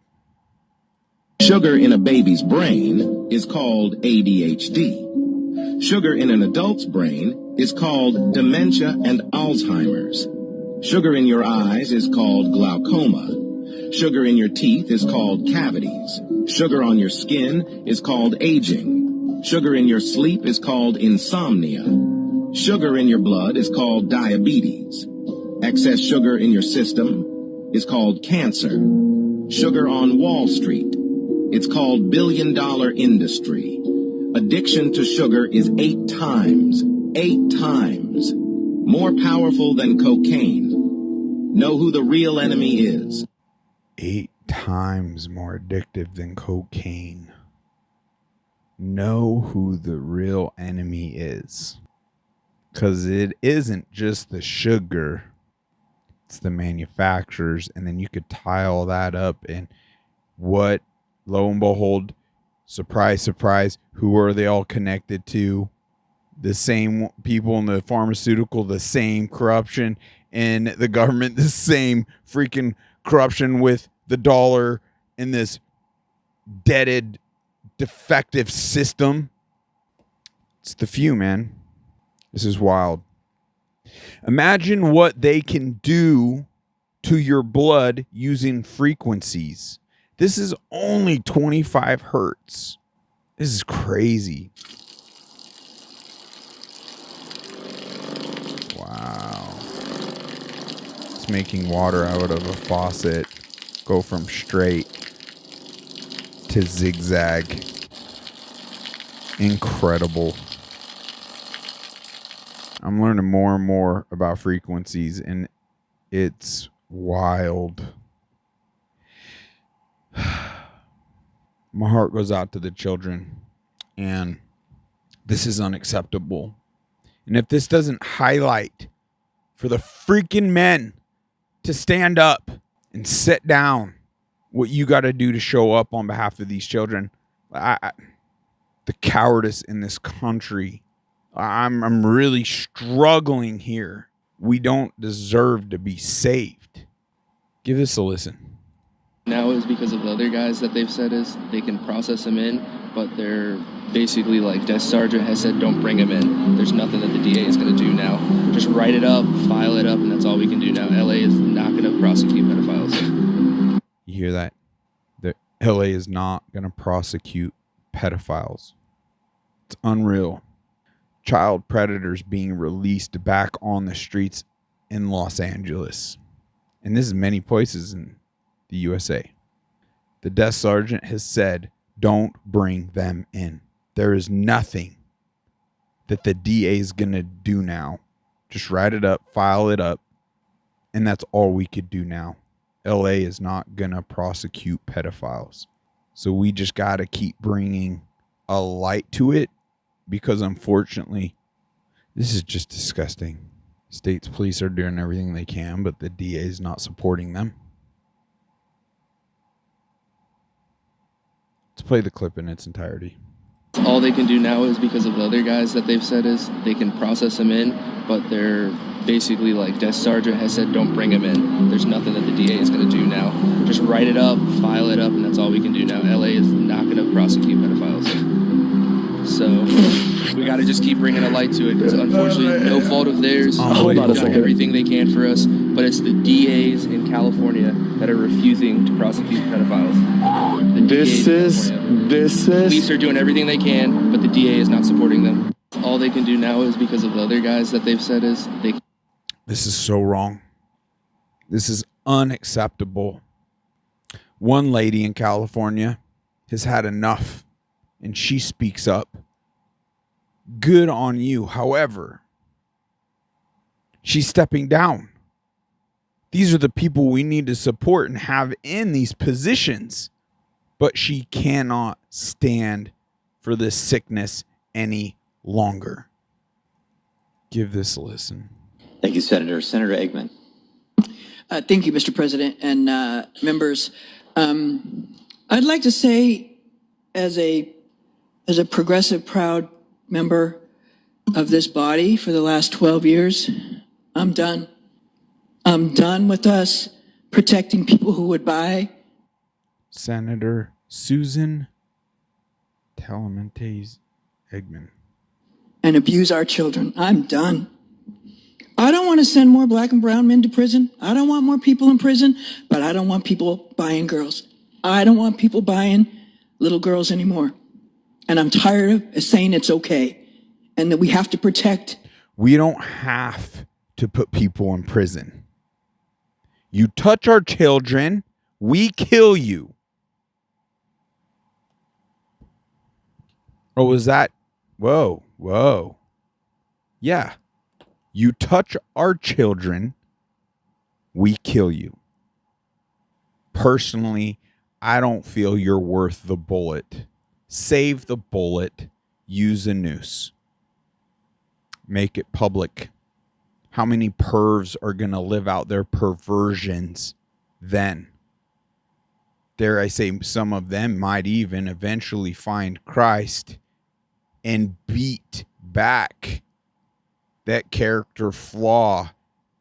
Sugar in a baby's brain is called ADHD. Sugar in an adult's brain is called dementia and Alzheimer's. Sugar in your eyes is called glaucoma. Sugar in your teeth is called cavities. Sugar on your skin is called aging. Sugar in your sleep is called insomnia. Sugar in your blood is called diabetes. Excess sugar in your system is called cancer. Sugar on Wall Street, it's called billion-dollar industry. Addiction to sugar is 8 times more powerful than cocaine. Know who the real enemy is. 8 times more addictive than cocaine. Know who the real enemy is. Because it isn't just the sugar. It's the manufacturers. And then you could tie all that up. And what, lo and behold, surprise, surprise, who are they all connected to? The same people in the pharmaceutical, the same corruption in the government, the same freaking corruption with the dollar in this deaded, defective system. It's the few, man. This is wild. Imagine what they can do to your blood using frequencies. This is only 25 hertz. This is crazy. Wow. It's making water out of a faucet go from straight to zigzag. Incredible. I'm learning more and more about frequencies, and it's wild. My heart goes out to the children, and this is unacceptable. And if this doesn't highlight for the freaking men to stand up and sit down what you got to do to show up on behalf of these children, the cowardice in this country, I'm really struggling here. We don't deserve to be saved. Give this a listen. Now is because of the other guys that they've said is they can process them in, but they're basically like Desk Sergeant has said, don't bring them in. There's nothing that the DA is going to do now. Just write it up, file it up, and that's all we can do now. LA is not going to prosecute pedophiles. You hear that? The LA is not going to prosecute pedophiles. It's unreal. Child predators being released back on the streets in Los Angeles. And this is many places in the USA. The desk sergeant has said, don't bring them in. There is nothing that the DA is going to do now. Just write it up, file it up, and that's all we could do now. LA is not going to prosecute pedophiles. So we just got to keep bringing a light to it, because unfortunately, this is just disgusting. State's police are doing everything they can, but the DA is not supporting them. Let's play the clip in its entirety. All they can do now is because of the other guys that they've said is they can process them in, but they're basically like Desk Sergeant has said, don't bring them in. There's nothing that the DA is going to do now. Just write it up, file it up, and that's all we can do now. LA is not going to prosecute pedophiles. So we got to just keep bringing a light to it, because unfortunately, no fault of theirs. Hold on a They've done second. everything they can for us, but it's the DAs in California that are refusing to prosecute pedophiles. The DAs in California. Police are doing everything they can, but the DA is not supporting them. All they can do now is because of the other guys that they've said is they. This is so wrong. This is unacceptable. One lady in California has had enough, and she speaks up. Good on you. However, she's stepping down. These are the people we need to support and have in these positions. But she cannot stand for this sickness any longer. Give this a listen. Thank you, Senator. Senator Eggman. Thank you, Mr. President and members. I'd like to say, as a progressive, proud member of this body for the last 12 years, I'm done. I'm done with us protecting people who would buy. Senator Susan Talamentes Eggman. And abuse our children. I'm done. I don't want to send more black and brown men to prison. I don't want more people in prison, but I don't want people buying girls. I don't want people buying little girls anymore. And I'm tired of saying it's okay and that we have to protect. We don't have to put people in prison. You touch our children, we kill you. Or was that? Whoa. Yeah. You touch our children, we kill you. Personally, I don't feel you're worth the bullet. Save the bullet. Use a noose. Make it public. How many pervs are going to live out their perversions then? Dare I say, some of them might even eventually find Christ and beat back that character flaw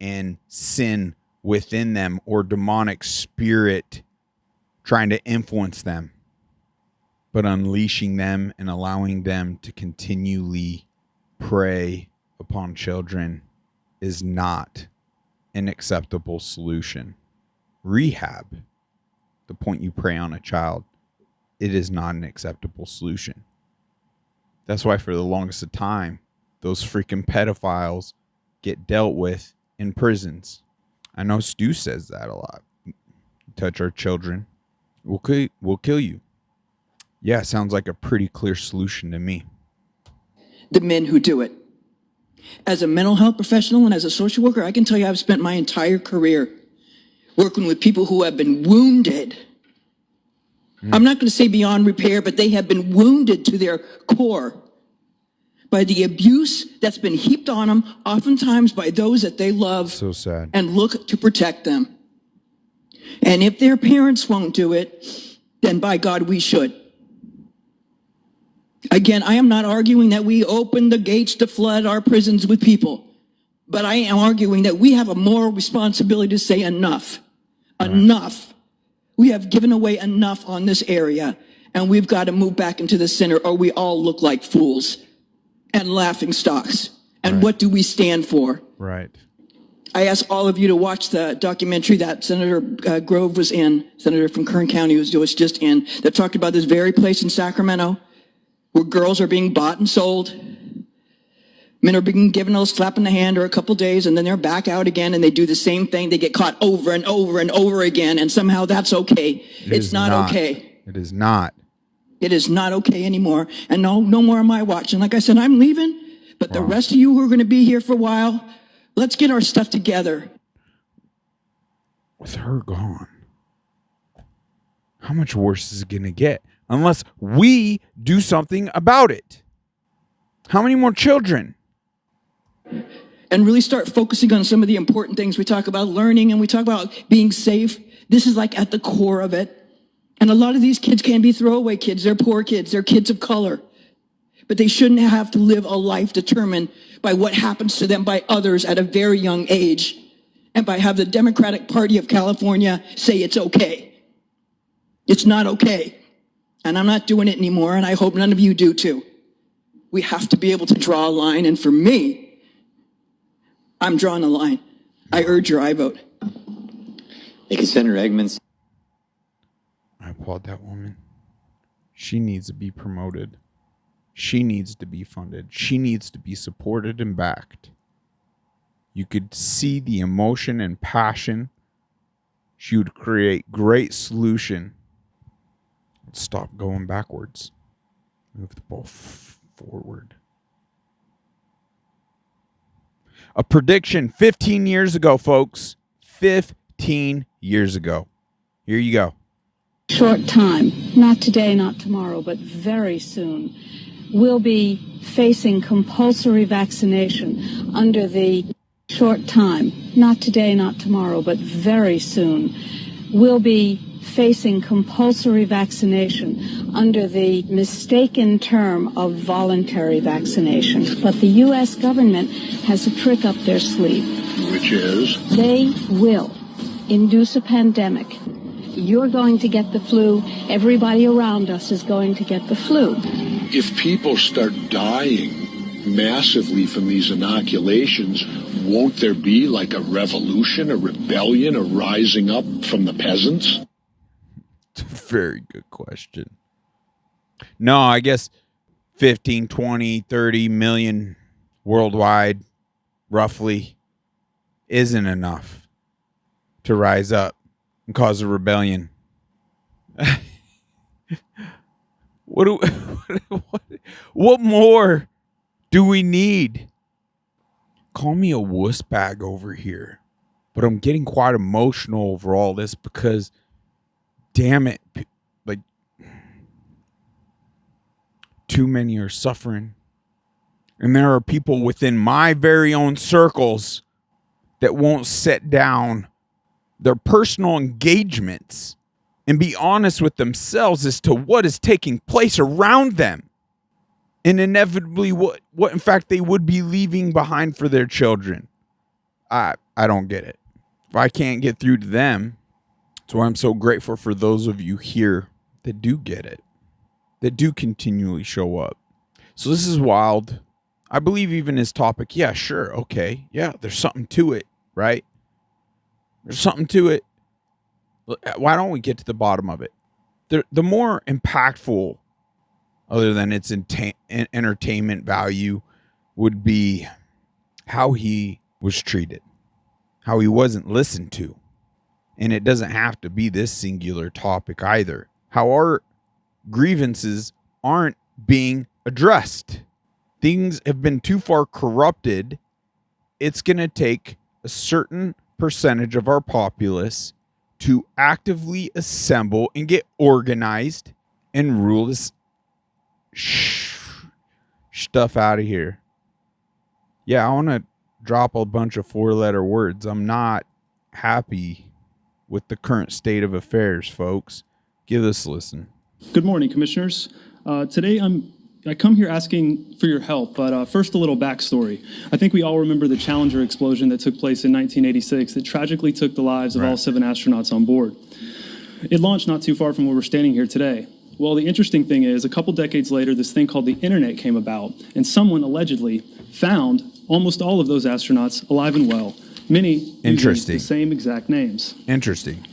and sin within them or demonic spirit trying to influence them. But unleashing them and allowing them to continually prey upon children is not an acceptable solution. Rehab, the point you prey on a child, it is not an acceptable solution. That's why for the longest of time, those freaking pedophiles get dealt with in prisons. I know Stu says that a lot. Touch our children, we'll kill you. Yeah, sounds like a pretty clear solution to me. The men who do it. As a mental health professional and as a social worker, I can tell you I've spent my entire career working with people who have been wounded. I'm not going to say beyond repair, but they have been wounded to their core by the abuse that's been heaped on them, oftentimes by those that they love. So sad. And look to protect them. And if their parents won't do it, then by God, we should. Again, I am not arguing that we open the gates to flood our prisons with people, but I am arguing that we have a moral responsibility to say enough. Right. Enough. We have given away enough on this area, and we've got to move back into the center, or we all look like fools and laughing stocks. And right. What do we stand for? Right. I ask all of you to watch the documentary that Senator Grove was in, Senator from Kern County was just in, that talked about this very place in Sacramento where girls are being bought and sold. Men are being given a slap in the hand or a couple days, and then they're back out again, and they do the same thing. They get caught over and over and over again, and somehow that's okay. It's not okay. It is not. It is not okay anymore. And no more am I watching. Like I said, I'm leaving, but the rest of you who are going to be here for a while, let's get our stuff together. With her gone, how much worse is it going to get? Unless we do something about it. How many more children? And really start focusing on some of the important things. We talk about learning and we talk about being safe. This is like at the core of it. And a lot of these kids can be throwaway kids. They're poor kids. They're kids of color. But they shouldn't have to live a life determined by what happens to them by others at a very young age. And by have the Democratic Party of California say it's okay. It's not okay. And I'm not doing it anymore, and I hope none of you do too. We have to be able to draw a line, and for me, I'm drawing a line. I urge your aye vote. Thank you, Senator Eggman. I applaud that woman. She needs to be promoted. She needs to be funded. She needs to be supported and backed. You could see the emotion and passion. She would create great solution. Let's stop going backwards. Move the ball forward. A prediction 15 years ago, folks. 15 years ago. Here you go. Short time, not today, not tomorrow, but very soon, we'll be facing compulsory vaccination under the short time, not today, not tomorrow, but very soon, we'll be facing compulsory vaccination under the mistaken term of voluntary vaccination. But the U.S. government has a trick up their sleeve. Which is? They will induce a pandemic. You're going to get the flu. Everybody around us is going to get the flu. If people start dying massively from these inoculations, won't there be like a revolution, a rebellion, a rising up from the peasants? It's a very good question. No, I guess 15, 20, 30 million worldwide, roughly, isn't enough to rise up and cause a rebellion. What more do we need? Call me a wuss bag over here, but I'm getting quite emotional over all this because, damn it, like, too many are suffering. And there are people within my very own circles that won't set down their personal engagements and be honest with themselves as to what is taking place around them, and inevitably what in fact they would be leaving behind for their children. I don't get it. If I can't get through to them, that's why I'm so grateful for those of you here that do get it, that do continually show up. So this is wild. I believe even his topic, yeah, sure, okay, yeah, there's something to it, right? There's something to it. Why don't we get to the bottom of it? The more impactful, other than its entertainment value, would be how he was treated, how he wasn't listened to. And it doesn't have to be this singular topic either. How our grievances aren't being addressed. Things have been too far corrupted. It's going to take a certain percentage of our populace to actively assemble and get organized and rule this stuff out of here. Yeah, I want to drop a bunch of 4-letter words. I'm not happy with the current state of affairs, folks. Give this a listen. Good morning, commissioners. Today I come here asking for your help, but first a little backstory. I think we all remember the Challenger explosion that took place in 1986 that tragically took the lives of all 7 astronauts on board. It launched not too far from where we're standing here today. Well, the interesting thing is, a couple decades later, this thing called the internet came about, and someone allegedly found almost all of those astronauts alive and well, many using the same exact names. Interesting.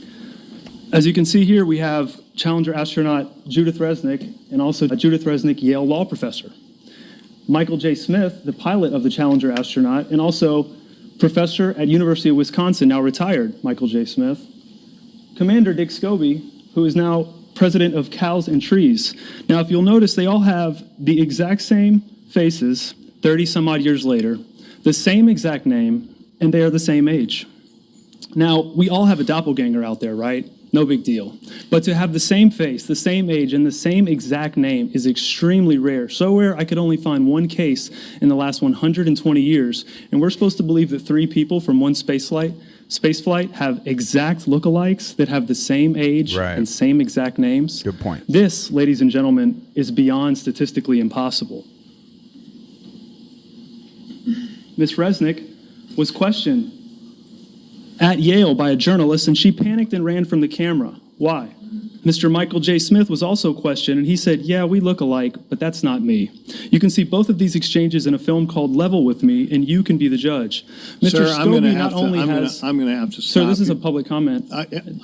As you can see here, we have Challenger astronaut Judith Resnick and also Judith Resnick, Yale law professor. Michael J. Smith, the pilot of the Challenger astronaut, and also professor at University of Wisconsin, now retired Michael J. Smith. Commander Dick Scobie, who is now president of Cows and Trees. Now, if you'll notice, they all have the exact same faces 30 some odd years later, the same exact name, and they are the same age. Now, we all have a doppelganger out there, right? No big deal. But to have the same face, the same age, and the same exact name is extremely rare. So rare, I could only find one case in the last 120 years. And we're supposed to believe that 3 people from one spaceflight have exact lookalikes that have the same age and same exact names. Good point. This, ladies and gentlemen, is beyond statistically impossible. Ms. Resnick was questioned at Yale by a journalist, and she panicked and ran from the camera. Why? Mr. Michael J. Smith was also questioned, and he said, yeah, we look alike, but that's not me. You can see both of these exchanges in a film called Level with Me, and you can be the judge. Mr. Sir, I'm going to have to stop. Sir, this is a public comment.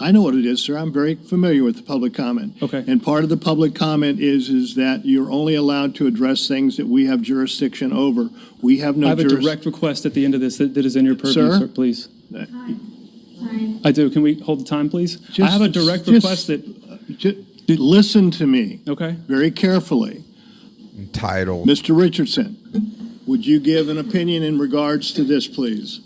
I know what it is, sir. I'm very familiar with the public comment. Okay. And part of the public comment is that you're only allowed to address things that we have jurisdiction over. We have no I have a direct request at the end of this that is in your purview, sir, please. I do. Can we hold the time, please? I have a direct request that... listen to me. Okay. Very carefully. Entitled. Mr. Richardson, would you give an opinion in regards to this, please?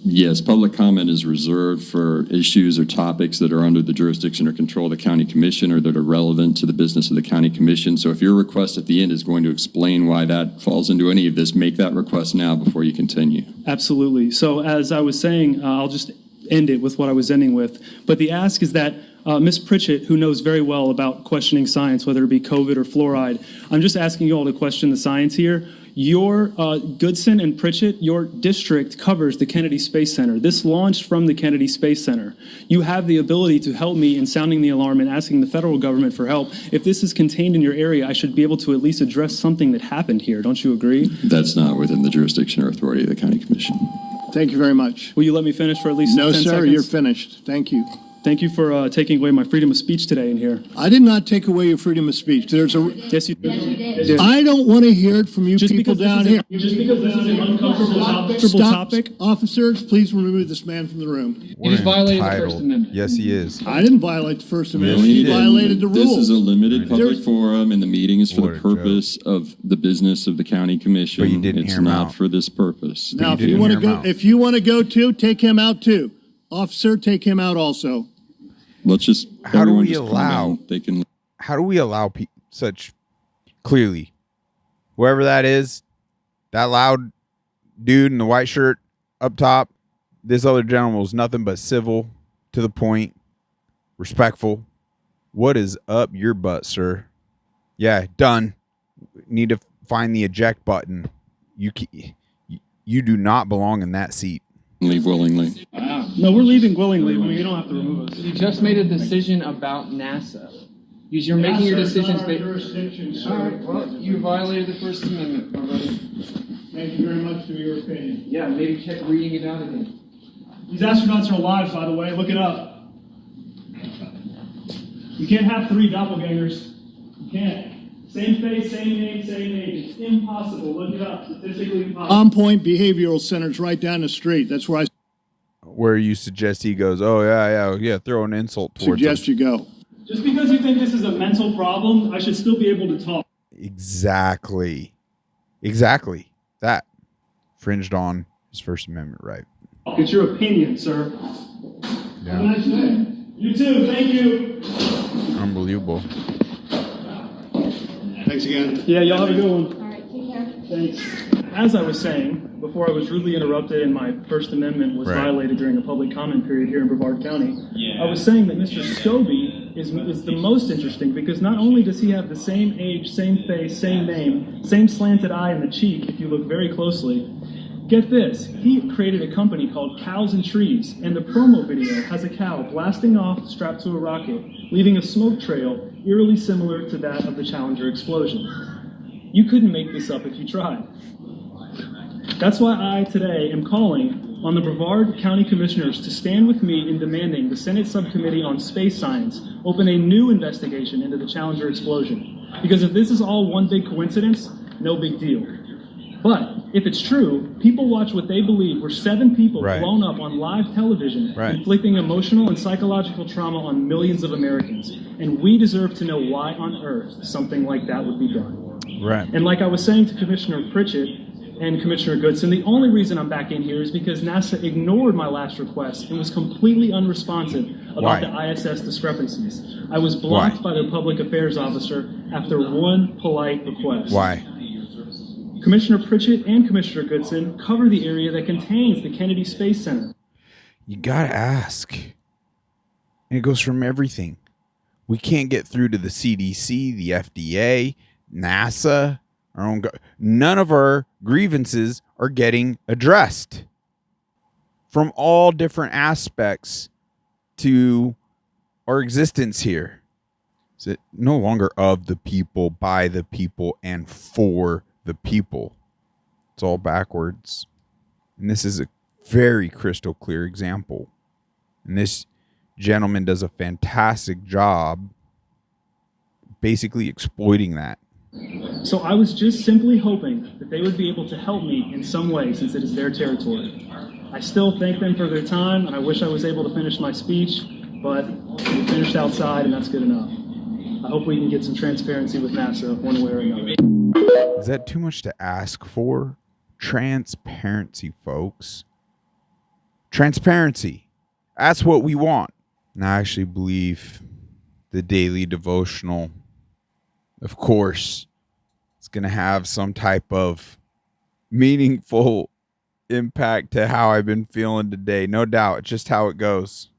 Yes, public comment is reserved for issues or topics that are under the jurisdiction or control of the county commission or that are relevant to the business of the county commission. So if your request at the end is going to explain why that falls into any of this, make that request now before you continue. Absolutely. So as I was saying, I'll just end it with what I was ending with. But the ask is that Ms. Pritchett, who knows very well about questioning science, whether it be COVID or fluoride, I'm just asking you all to question the science here. Your Goodson and Pritchett, your district covers the Kennedy Space Center. This launched from the Kennedy Space Center. You have the ability to help me in sounding the alarm and asking the federal government for help. If this is contained in your area, I should be able to at least address something that happened here. Don't you agree? That's not within the jurisdiction or authority of the county commission. Thank you very much. Will you let me finish for at least 10 seconds? No, sir, you're finished. Thank you. Thank you for taking away my freedom of speech today in here. I did not take away your freedom of speech. Yes, you did. Yes, you did. I don't want to hear it from you people down here. Just because this is an uncomfortable topic. Officers, please remove this man from the room. He just violated the First Amendment. Yes, he is. I didn't violate the First Amendment. Yes, He violated the rules. This is a limited public forum, and the meeting is for the purpose of the business of the county commission. But you didn't it's hear him not out. for this purpose. Now, if you want to go too, take him out too. Officer, take him out also. Let's just. How do everyone we just calm allow? down. They can. How do we allow such clearly, whoever that is, that loud dude in the white shirt up top, this other gentleman was nothing but civil, to the point, respectful. What is up your butt, sir? Yeah, done. Need to find the eject button. You do not belong in that seat. Leave willingly. Wow. No, we're leaving willingly. You don't have to remove us. You just made a decision about NASA. You're making your decisions based. All right. Well, you violated the First Amendment, my brother. Thank you very much for your opinion. Yeah, maybe check reading it out again. These astronauts are alive, by the way. Look it up. You can't have 3 doppelgangers. You can't. Same face, same name, same age. It's impossible. Look it up. Statistically impossible. On Point Behavioral Center's right down the street. That's where I Where you suggest he goes, oh, yeah, throw an insult towards suggest him. you go. Just because you think this is a mental problem, I should still be able to talk. Exactly. That fringed on his First Amendment right. It's your opinion, sir. Yeah. Have a nice day. You too. Thank you. Unbelievable. Thanks again. Yeah, y'all have a good one. All right, take care. Thanks. As I was saying, before I was rudely interrupted and my First Amendment was violated during a public comment period here in Brevard County, I was saying that Mr. Scobie is the most interesting because not only does he have the same age, same face, same name, same slanted eye in the cheek if you look very closely, get this, he created a company called Cows and Trees, and the promo video has a cow blasting off strapped to a rocket, leaving a smoke trail eerily similar to that of the Challenger explosion. You couldn't make this up if you tried. That's why I today am calling on the Brevard County Commissioners to stand with me in demanding the Senate Subcommittee on Space Science open a new investigation into the Challenger explosion. Because if this is all one big coincidence, no big deal. But if it's true, people watch what they believe were 7 people blown up on live television, inflicting emotional and psychological trauma on millions of Americans. And we deserve to know why on earth something like that would be done. Right. And like I was saying to Commissioner Pritchett and Commissioner Goodson, the only reason I'm back in here is because NASA ignored my last request and was completely unresponsive about the ISS discrepancies. I was blocked by their public affairs officer after one polite request. Why? Commissioner Pritchett and Commissioner Goodson cover the area that contains the Kennedy Space Center. You gotta ask. And it goes from everything. We can't get through to the CDC, the FDA, NASA, our own. None of our grievances are getting addressed from all different aspects to our existence here. Is it no longer of the people, by the people, and for the people? It's all backwards. And this is a very crystal clear example. And this gentleman does a fantastic job basically exploiting that. So I was just simply hoping that they would be able to help me in some way since it is their territory. I still thank them for their time, and I wish I was able to finish my speech, but we finished outside, and that's good enough. I hope we can get some transparency with NASA one way or another. Is that too much to ask for? Transparency, folks. Transparency. That's what we want. And I actually believe the daily devotional, of course, is going to have some type of meaningful impact to how I've been feeling today. No doubt. It's just how it goes.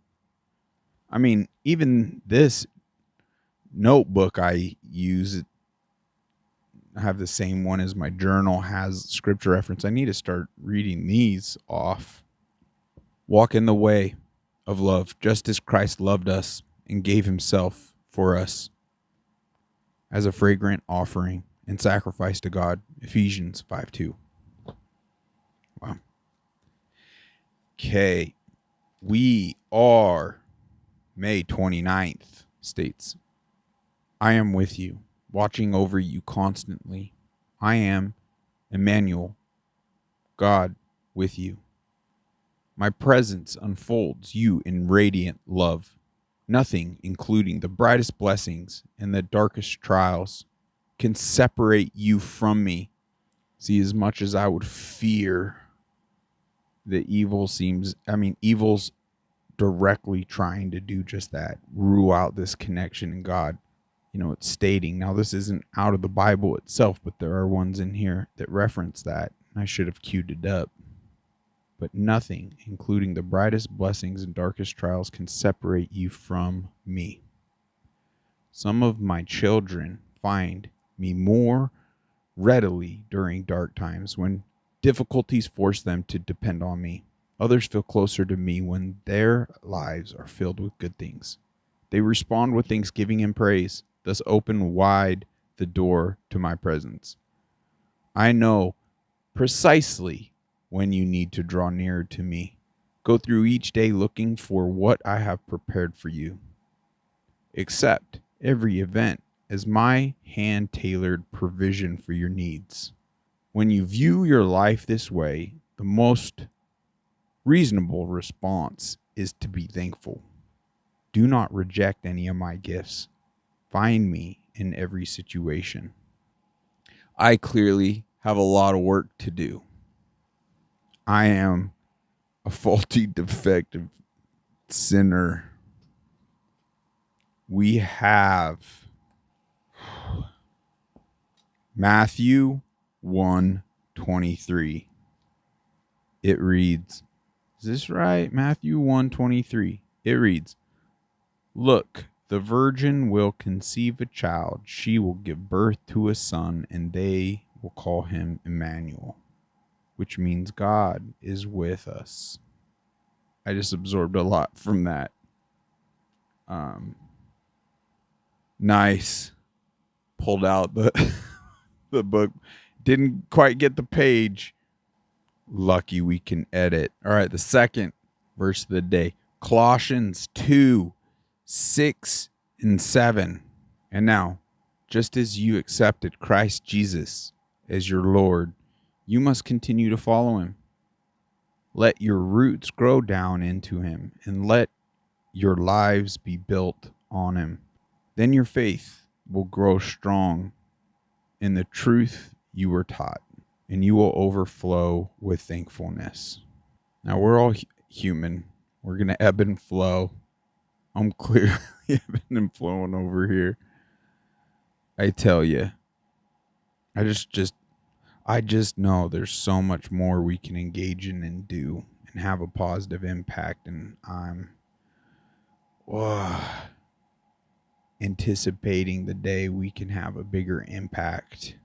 I mean, even this notebook I use, I have the same one as my journal, has scripture reference. I need to start reading these off. Walk in the way of love, just as Christ loved us and gave himself for us as a fragrant offering and sacrifice to God. Ephesians 5:2. Wow. Okay. We are May 29th states, I am with you, watching over you constantly. I am Emmanuel, God with you. My presence unfolds you in radiant love. Nothing, including the brightest blessings and the darkest trials, can separate you from me. See, as much as I would fear the evil's directly trying to do just that, rule out this connection in God. You know, it's stating, now this isn't out of the Bible itself, but there are ones in here that reference that. I should have queued it up. But nothing, including the brightest blessings and darkest trials, can separate you from me. Some of my children find me more readily during dark times when difficulties force them to depend on me. Others feel closer to me when their lives are filled with good things. They respond with thanksgiving and praise, thus open wide the door to my presence. I know precisely when you need to draw nearer to me. Go through each day looking for what I have prepared for you. Accept every event as my hand-tailored provision for your needs. When you view your life this way, the most reasonable response is to be thankful. Do not reject any of my gifts. Find me in every situation. I clearly have a lot of work to do. I am a faulty, defective sinner. We have Matthew 1:23. It reads, is this right? Matthew 1:23. It reads, look, the virgin will conceive a child. She will give birth to a son, and they will call him Emmanuel, which means God is with us. I just absorbed a lot from that. Nice. Pulled out the the book. Didn't quite get the page. Lucky we can edit. All right, the second verse of the day. Colossians 2:6-7. And now, just as you accepted Christ Jesus as your Lord, you must continue to follow him. Let your roots grow down into him, and let your lives be built on him. Then your faith will grow strong in the truth you were taught, and you will overflow with thankfulness. Now, we're all human. We're going to ebb and flow. I'm clearly ebbing and flowing over here. I tell you, I just know there's so much more we can engage in and do and have a positive impact. And I'm anticipating the day we can have a bigger impact.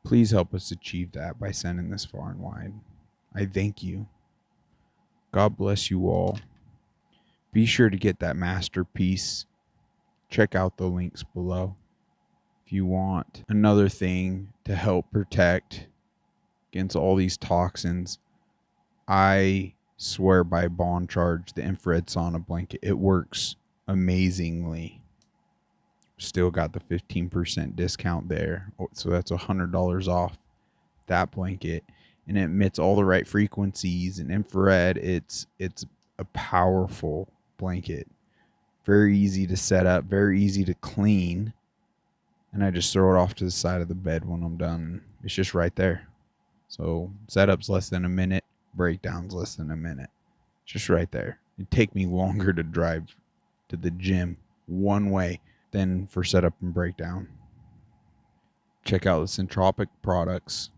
Please help us achieve that by sending this far and wide. I thank you. God bless you all. Be sure to get that masterpiece. Check out the links below. If you want another thing to help protect against all these toxins, I swear by bond charge, the infrared sauna blanket. It works amazingly. Still got the 15% discount there. So that's $100 off that blanket. And it emits all the right frequencies and infrared. It's a powerful blanket. Very easy to set up, very easy to clean. And I just throw it off to the side of the bed when I'm done. It's just right there. So setup's less than a minute. breakdowns less than a minute. Just right there. It'd take me longer to drive to the gym one way than for setup and breakdown. Check out the Centropic products.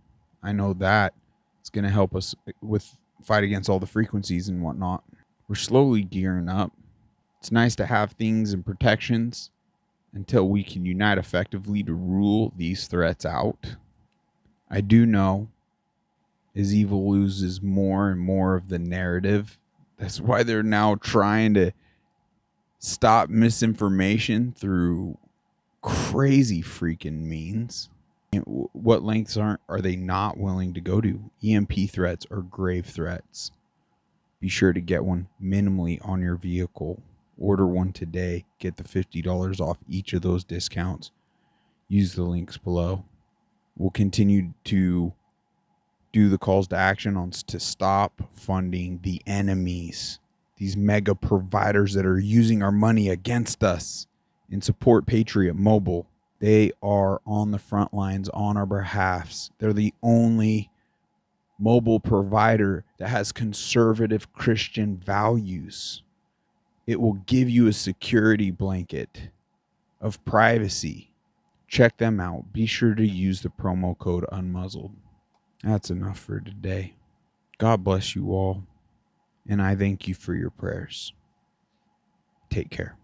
I know that it's going to help us with fight against all the frequencies and whatnot. We're slowly gearing up. It's nice to have things and protections until we can unite effectively to rule these threats out. I do know as evil loses more and more of the narrative, that's why they're now trying to stop misinformation through crazy freaking means. What lengths are they not willing to go to? EMP threats or grave threats. Be sure to get one minimally on your vehicle. Order one today. Get the $50 off each of those discounts. Use the links below. We'll continue to do the calls to action on to stop funding the enemies, these mega providers that are using our money against us, and support Patriot Mobile. They are on the front lines on our behalfs. They're the only mobile provider that has conservative Christian values. It will give you a security blanket of privacy. Check them out. Be sure to use the promo code UNMUZZLED. That's enough for today. God bless you all, and I thank you for your prayers. Take care.